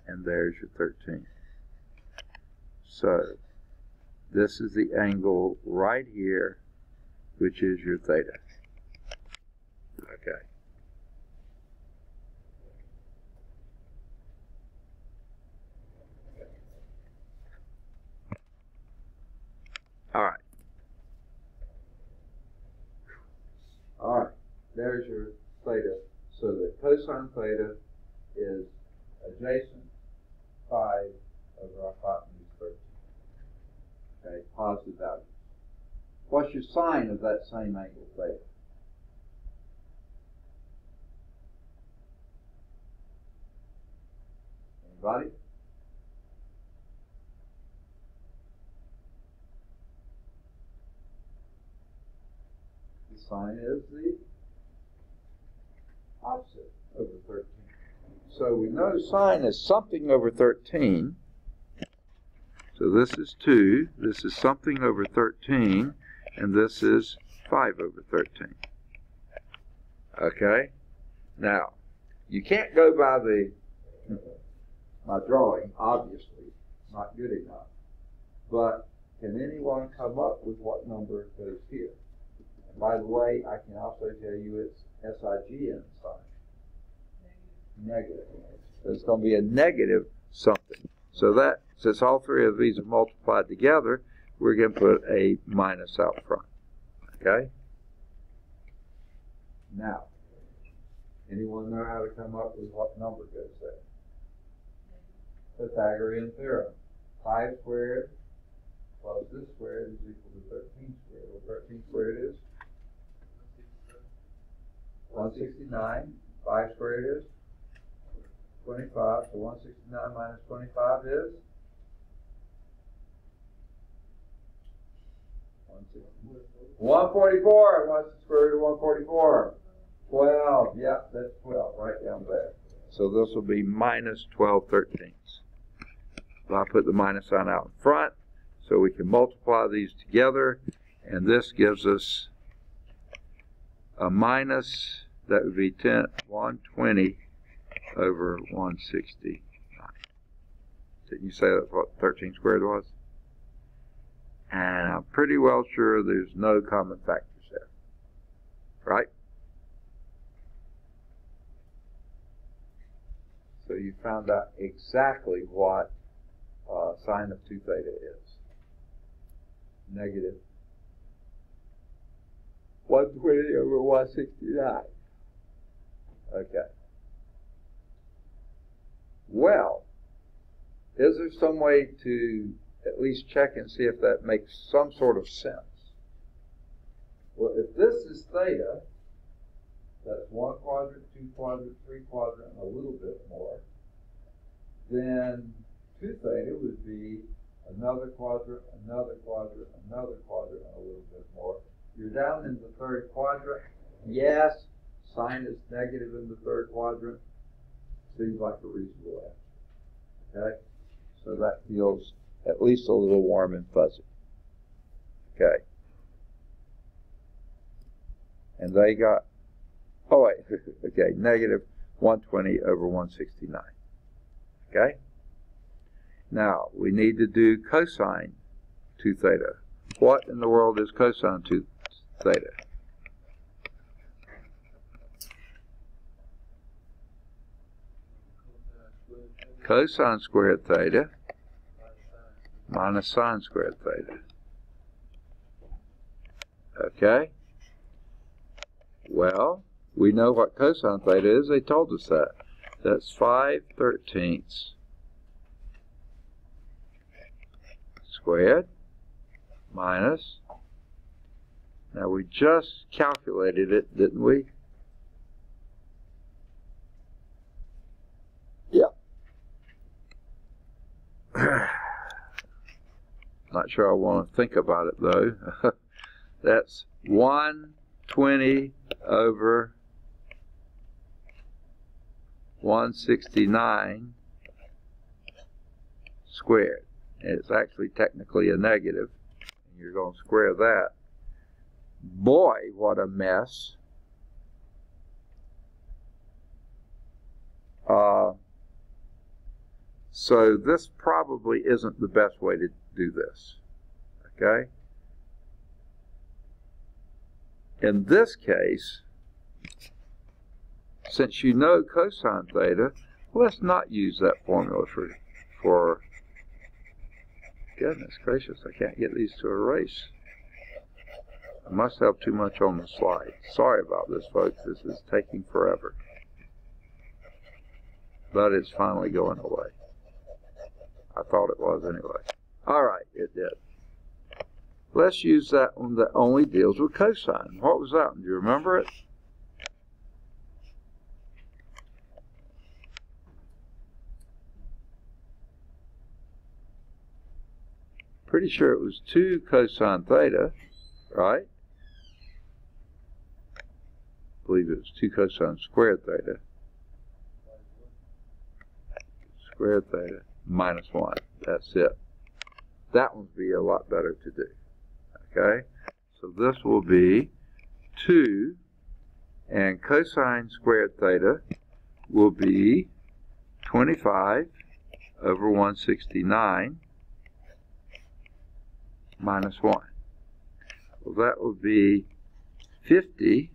And there's your 13. So this is the angle right here, which is your theta. Okay. All right. there's your theta. So that cosine theta is adjacent 5 over hypotenuse 13. Okay, positive value. What's your sine of that same angle theta? Anybody? The sine is the opposite over 13. So we know sine is something over 13. So this is 2, this is something over 13, and this is 5 over 13. Okay? Now, you can't go by my drawing, obviously, not good enough. But can anyone come up with what number goes here? And by the way, I can also tell you it's SIGN sign. Negative. So it's going to be a negative something. So that, since all three of these are multiplied together, we're going to put a minus out front. Okay? Now, anyone know how to come up with what number goes there? Pythagorean theorem. 5 squared plus this squared is equal to 13 squared. Well, 13 squared is 169. 5 squared is 25. So 169 minus 25 is 144. What's the square root of 144? 12. Yep, that's 12 right down there. So this will be minus 12/13. So I put the minus sign out in front so we can multiply these together, and this gives us a minus, that would be 120 over 169. Didn't you say that's what 13 squared was? And I'm pretty well sure there's no common factors there, right? So you found out exactly what sine of 2 theta is. Negative 120 over 169. Okay. Well, is there some way to at least check and see if that makes some sort of sense? Well, if this is theta, that's 1 quadrant, 2 quadrant, 3 quadrant, and a little bit more, then 2 theta would be another quadrant, another quadrant, another quadrant, and a little bit more. You're down in the 3rd quadrant. Yes, sine is negative in the 3rd quadrant. Seems like a reasonable answer. Okay? So that feels at least a little warm and fuzzy. Okay. And they got, oh wait, okay, negative 120 over 169. Okay? Now, we need to do cosine 2 theta. What in the world is cosine 2 theta? Cosine squared theta minus sine squared theta. Okay? Well, we know what cosine theta is. They told us that. That's 5/13 squared minus, now we just calculated it, didn't we? Yeah. Not sure I want to think about it though. That's 120 over 169 squared. It's actually technically a negative. You're going to square that. Boy, what a mess. So this probably isn't the best way to do this. Okay? In this case, since you know cosine theta, let's not use that formula for goodness gracious, I can't get these to erase. I must have too much on the slide. Sorry about this, folks. This is taking forever. But it's finally going away. I thought it was anyway. All right, it did. Let's use that one that only deals with cosine. What was that one? Do you remember it? Pretty sure it was 2 cosine theta, right? I believe it was 2 cosine squared theta. Squared theta minus 1. That's it. That one would be a lot better to do. Okay? So this will be 2, and cosine squared theta will be 25 over 169 minus 1. Well, that will be 50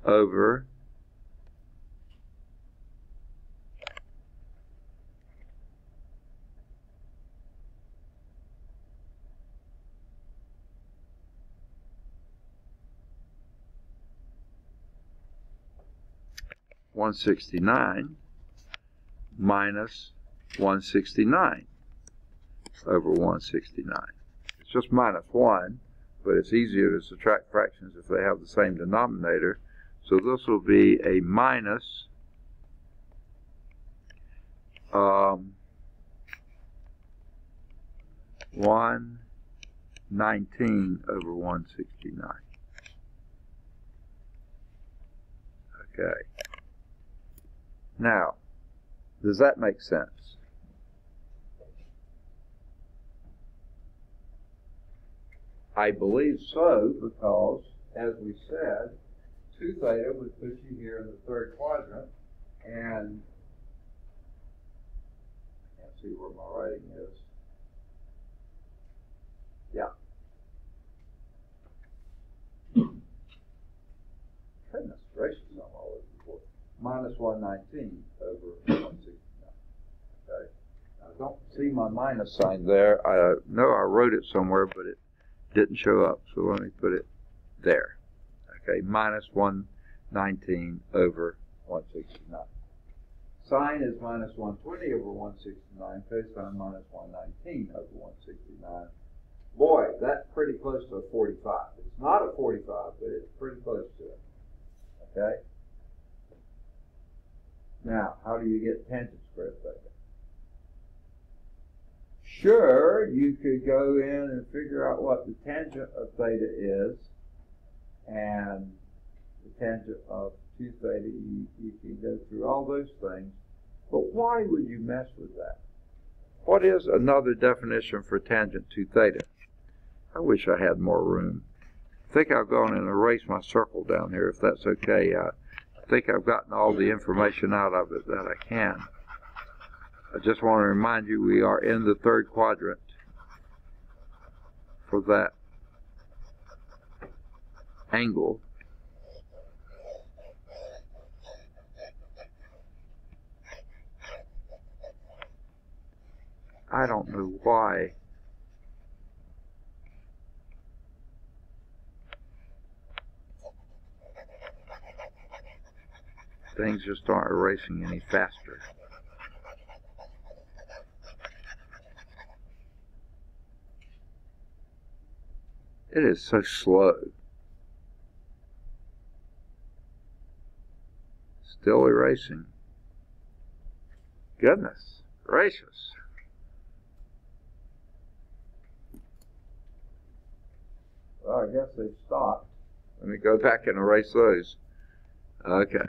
over 169 minus 169 over 169. It's just minus 1, but it's easier to subtract fractions if they have the same denominator. So this will be a minus 119 over 169. Okay. Now, does that make sense? I believe so, because, as we said, 2 theta would put you here in the 3rd quadrant, and I can't see where my writing is. Yeah. Goodness gracious, I'm all over the board. Minus 119 over 169. Okay. I don't see my minus sign there. I know I wrote it somewhere, but it didn't show up, so let me put it there. Okay, minus 119 over 169. Sine is minus 120 over 169. Cosine minus 119 over 169. Boy, that's pretty close to a 45. It's not a 45, but it's pretty close to it. Okay? Now, how do you get tangent squared theta? Sure, you could go in and figure out what the tangent of theta is, and the tangent of 2 theta, you can go through all those things, but why would you mess with that? What is another definition for tangent 2 theta? I wish I had more room. I think I'll go on and erase my circle down here, if that's okay. I think I've gotten all the information out of it that I can. I just want to remind you we are in the 3rd quadrant for that angle. I don't know why things just aren't erasing any faster. It is so slow. Still erasing. Goodness gracious. Well, I guess they've stopped. Let me go back and erase those. Okay.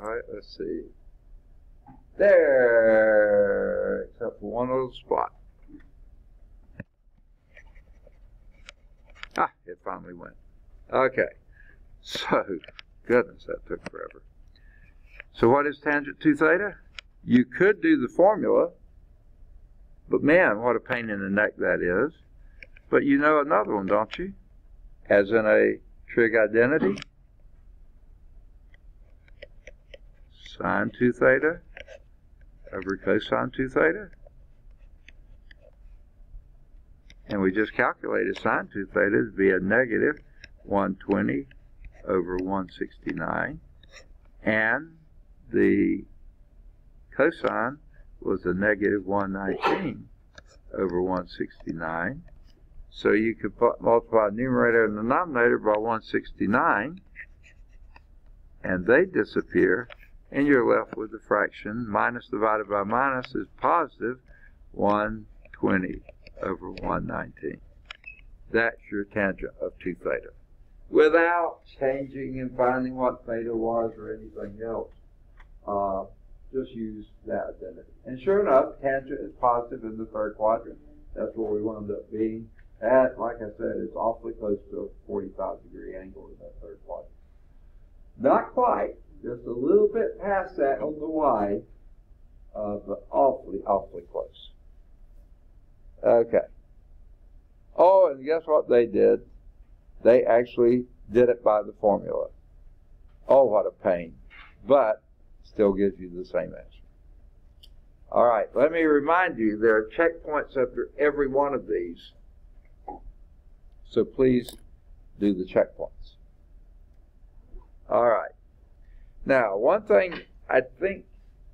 All right, let's see. There, except for one little spot. Ah, it finally went. Okay, so, goodness, that took forever. So what is tangent 2 theta? You could do the formula, but man, what a pain in the neck that is. But you know another one, don't you? As in a trig identity. Sine 2 theta over cosine 2 theta. And we just calculated sine 2 theta to be a negative 120 over 169. And the cosine was a negative 119 over 169. So you could multiply numerator and denominator by 169, and they disappear, and you're left with the fraction minus divided by minus is positive 120 over 119. That's your tangent of 2 theta. Without changing and finding what theta was or anything else, just use that identity. And sure enough, tangent is positive in the third quadrant. That's where we wound up being. That, like I said, is awfully close to a 45-degree angle in that third quadrant. Not quite, just a little bit past that on the y, but awfully, awfully close. Okay. Oh, and guess what they did? They actually did it by the formula. Oh, what a pain. But still gives you the same answer. All right, let me remind you, there are checkpoints after every one of these. So please do the checkpoints. All right. Now, one thing I think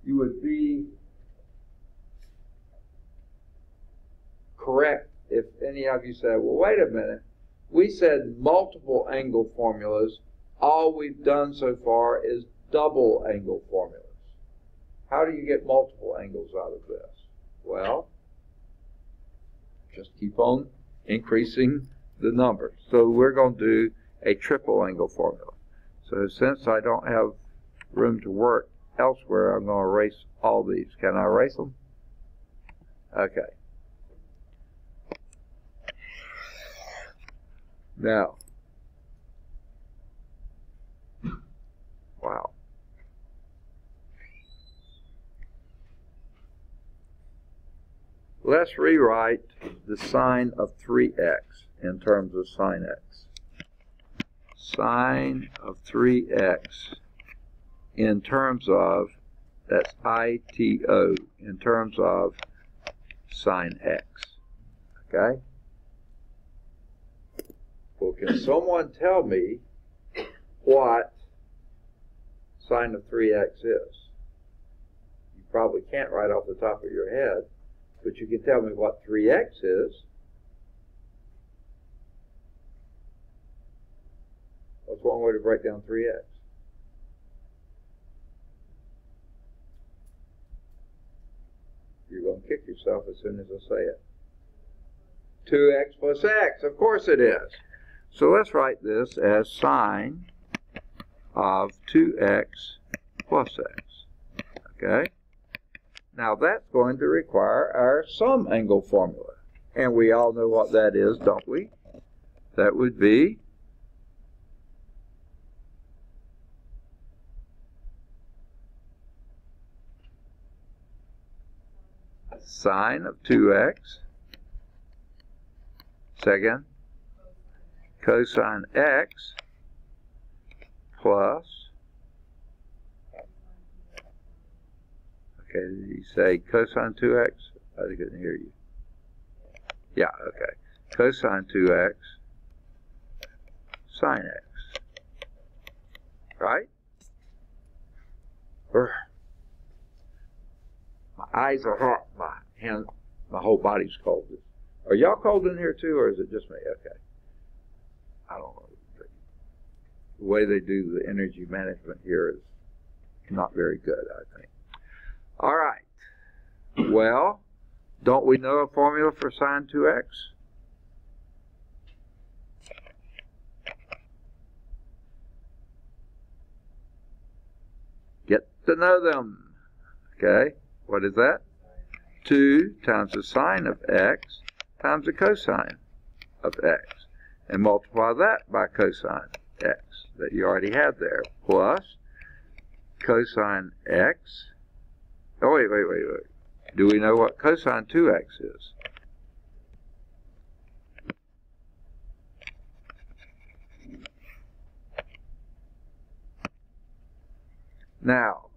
you would be correct if any of you said, well, wait a minute. We said multiple angle formulas. All we've done so far is double angle formulas. How do you get multiple angles out of this? Well, just keep on increasing the numbers. So we're going to do a triple angle formula. So since I don't have room to work elsewhere, I'm going to erase all these. Can I erase them? Okay. Now, wow. Let's rewrite the sine of 3x in terms of sine x. Sine of 3x in terms of, that's ITO, in terms of sine x. Okay? Well, can someone tell me what sine of 3x is? You probably can't right off the top of your head, but you can tell me what 3x is. What's one way to break down 3x? You're going to kick yourself as soon as I say it. 2x plus x. Of course it is. So let's write this as sine of 2x plus x. Okay? Now that's going to require our sum angle formula. And we all know what that is, don't we? That would be sine of 2x, second, cosine x plus, okay, did you say cosine 2x? I couldn't hear you. Yeah, okay. Cosine 2x sine x. Right? My eyes are hot. My whole body's cold. Are y'all cold in here too, or is it just me? Okay. I don't know. The way they do the energy management here is not very good, I think. All right. Well, don't we know a formula for sine 2x? Get to know them. Okay. What is that? 2 times the sine of x times the cosine of x. And multiply that by cosine x that you already had there. Plus cosine x. Oh, wait. Do we know what cosine 2x is? Now,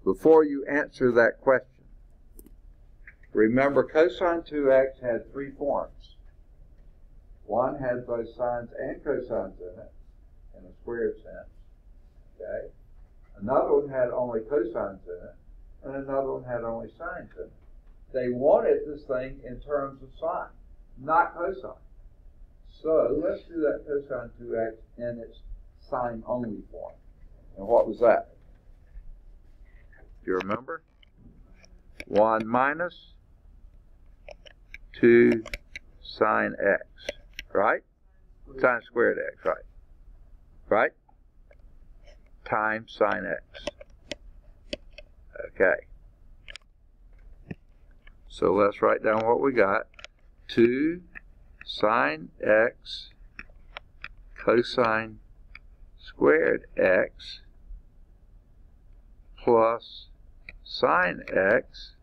before you answer that question, remember cosine 2x had three forms. One had both sines and cosines in it, in a squared sense. Okay? Another one had only cosines in it, and another one had only sines in it. They wanted this thing in terms of sine, not cosine. So let's do that cosine 2x in its sine-only form. And what was that? Do you remember? 1 minus 2 sine x, right? Sine squared x, right? Right? Times sine x. Okay. So let's write down what we got. 2 sine x cosine squared x plus sine x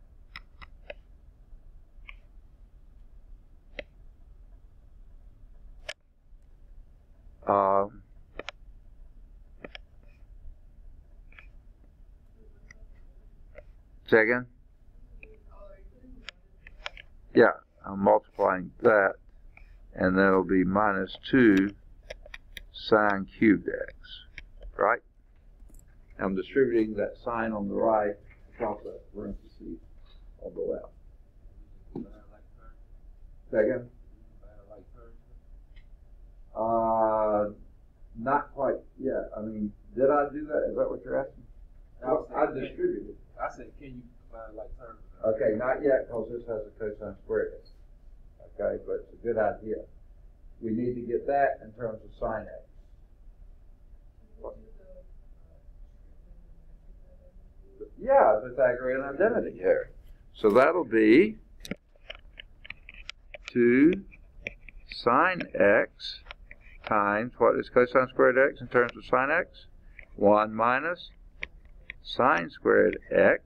second? Yeah, I'm multiplying that, and then it'll be minus 2 sine cubed x, right? I'm distributing that sign on the right across that parentheses on the left. Second? Not quite yet. I mean, did I do that? Is that what you're asking? I distributed. I said, can you combine like terms? Okay, not yet, because this has a cosine squared. Okay, but it's a good idea. We need to get that in terms of sine x. Yeah, Pythagorean identity here. So that'll be 2 sine x times, what is cosine squared x in terms of sine x? 1 minus sine squared x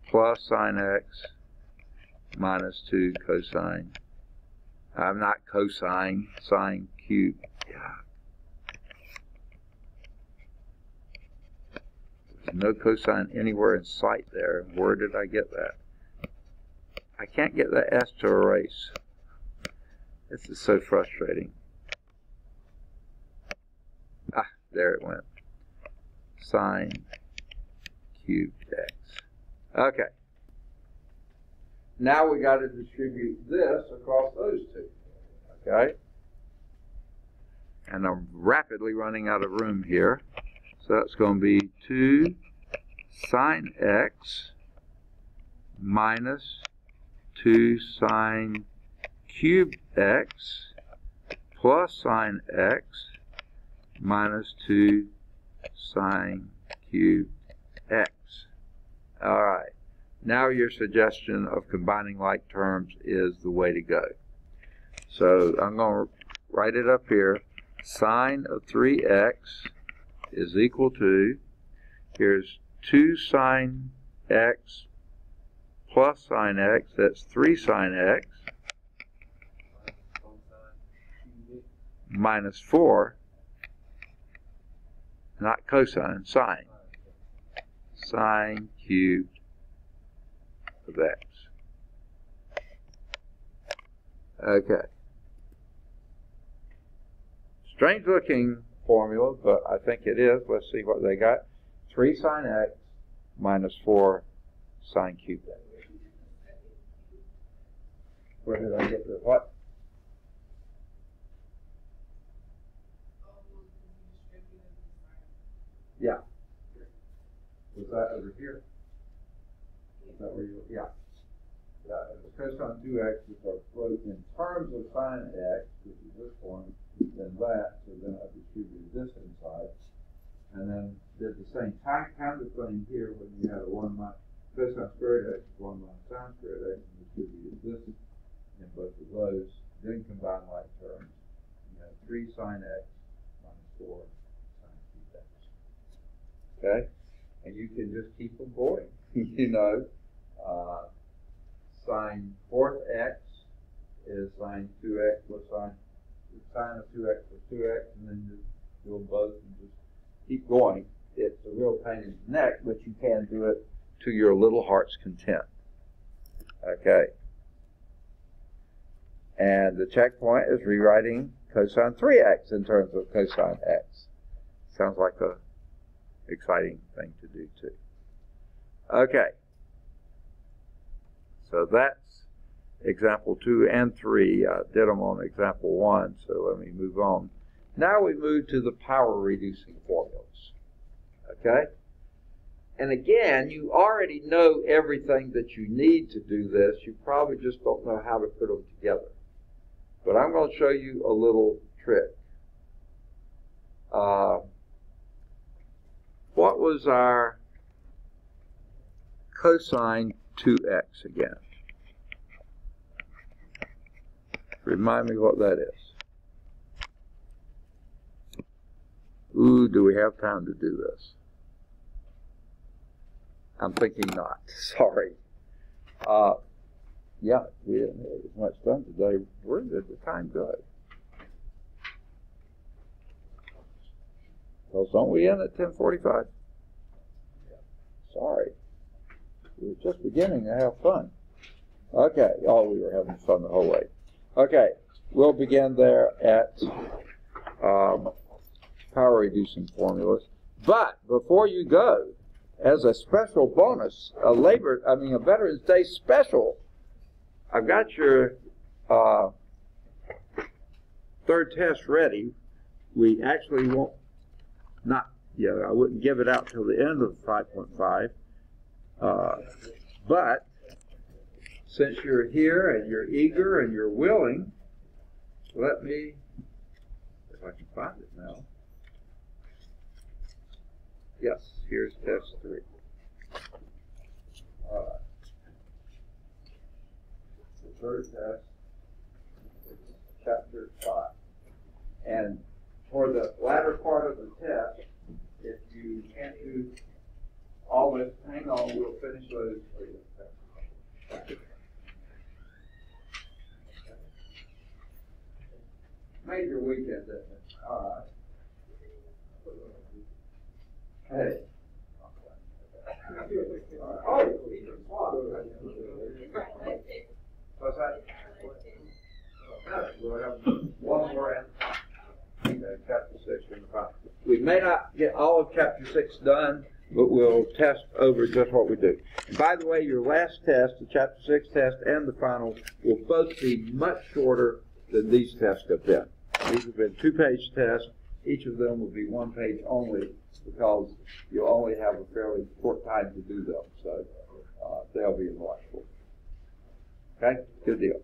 plus sine x minus 2 cosine. I'm not cosine, sine cubed. Yeah. There's no cosine anywhere in sight there. Where did I get that? I can't get the s to erase. This is so frustrating. Ah, there it went. Sine cubed x. Okay. Now we got to distribute this across those two. Okay? And I'm rapidly running out of room here. So that's going to be 2 sine x minus 2 sine cubed x plus sine x minus 2 sine cubed x. All right. Now your suggestion of combining like terms is the way to go. So I'm going to write it up here. Sine of 3x is equal to, here's 2 sine x plus sine x, that's 3 sine x, minus 4, not cosine, sine, sine cubed of x. Okay. Strange looking formula, but I think it is. Let's see what they got. 3 sine x minus 4 sine cubed x. Where did I get the what? Yeah. Was that over here? Is that where you, yeah. Yeah, it's cosine 2x is our float in terms of sine x, which is this one, then that, so then I distributed this inside, and then did the same kind of thing here when you had a 1 minus cosine squared x, 1 minus sine squared x, and distributed this in both of those, then combine like terms. You have 3 sine x minus 4 sine cubed x. Okay? And you can just keep them going. You know, sine fourth x is sine 2x plus sine of 2x plus 2x, and then just do them both and just keep going it's a real pain in the neck, but you can do it to your little heart's content. Okay. And the checkpoint is rewriting cosine 3x in terms of cosine x. Sounds like a exciting thing to do too. Okay. So that's example 2 and 3. I did them on example 1, so let me move on. Now we move to the power reducing formulas. Okay? And again, you already know everything that you need to do this. You probably just don't know how to put them together. But I'm going to show you a little trick. What was our cosine 2x again? Remind me what that is. Ooh, do we have time to do this? I'm thinking not. Sorry. Yeah, we didn't have as much done today. Where did the time go? Well, don't we end at 10:45? Sorry. We were just beginning to have fun. Okay. Oh, we were having fun the whole way. Okay. We'll begin there at power reducing formulas. But before you go, as a special bonus, a Veterans Day special, I've got your third test ready. We actually won't, I wouldn't give it out till the end of 5.5. But since you're here and you're eager and you're willing, let me, if I can find it now. Yes, here's test 3. All right. The third test is chapter 5. And for the latter part of the test, if you can't do all this, hang on, we'll finish those for you. Major weekend, isn't it? All right. Hey. Oh, what's that? We'll have one more in chapter 6 in the final. We may not get all of chapter 6 done, but we'll test over just what we do. And by the way, your last test, the chapter 6 test and the final, will both be much shorter than these tests have been. These have been 2-page tests. Each of them will be 1 page only, because you'll only have a fairly short time to do them. So they'll be in much shorter. Okay? Good deal.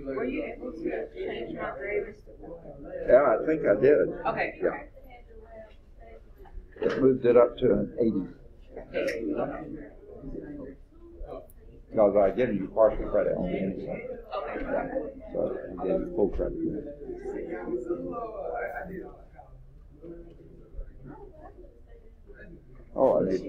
Were you able to change my grade? Yeah, I think I did. Okay. Yeah. It moved it up to an 80. Because I gave you partial credit on the anyway. Yeah. So I gave you full credit. Oh, I need to.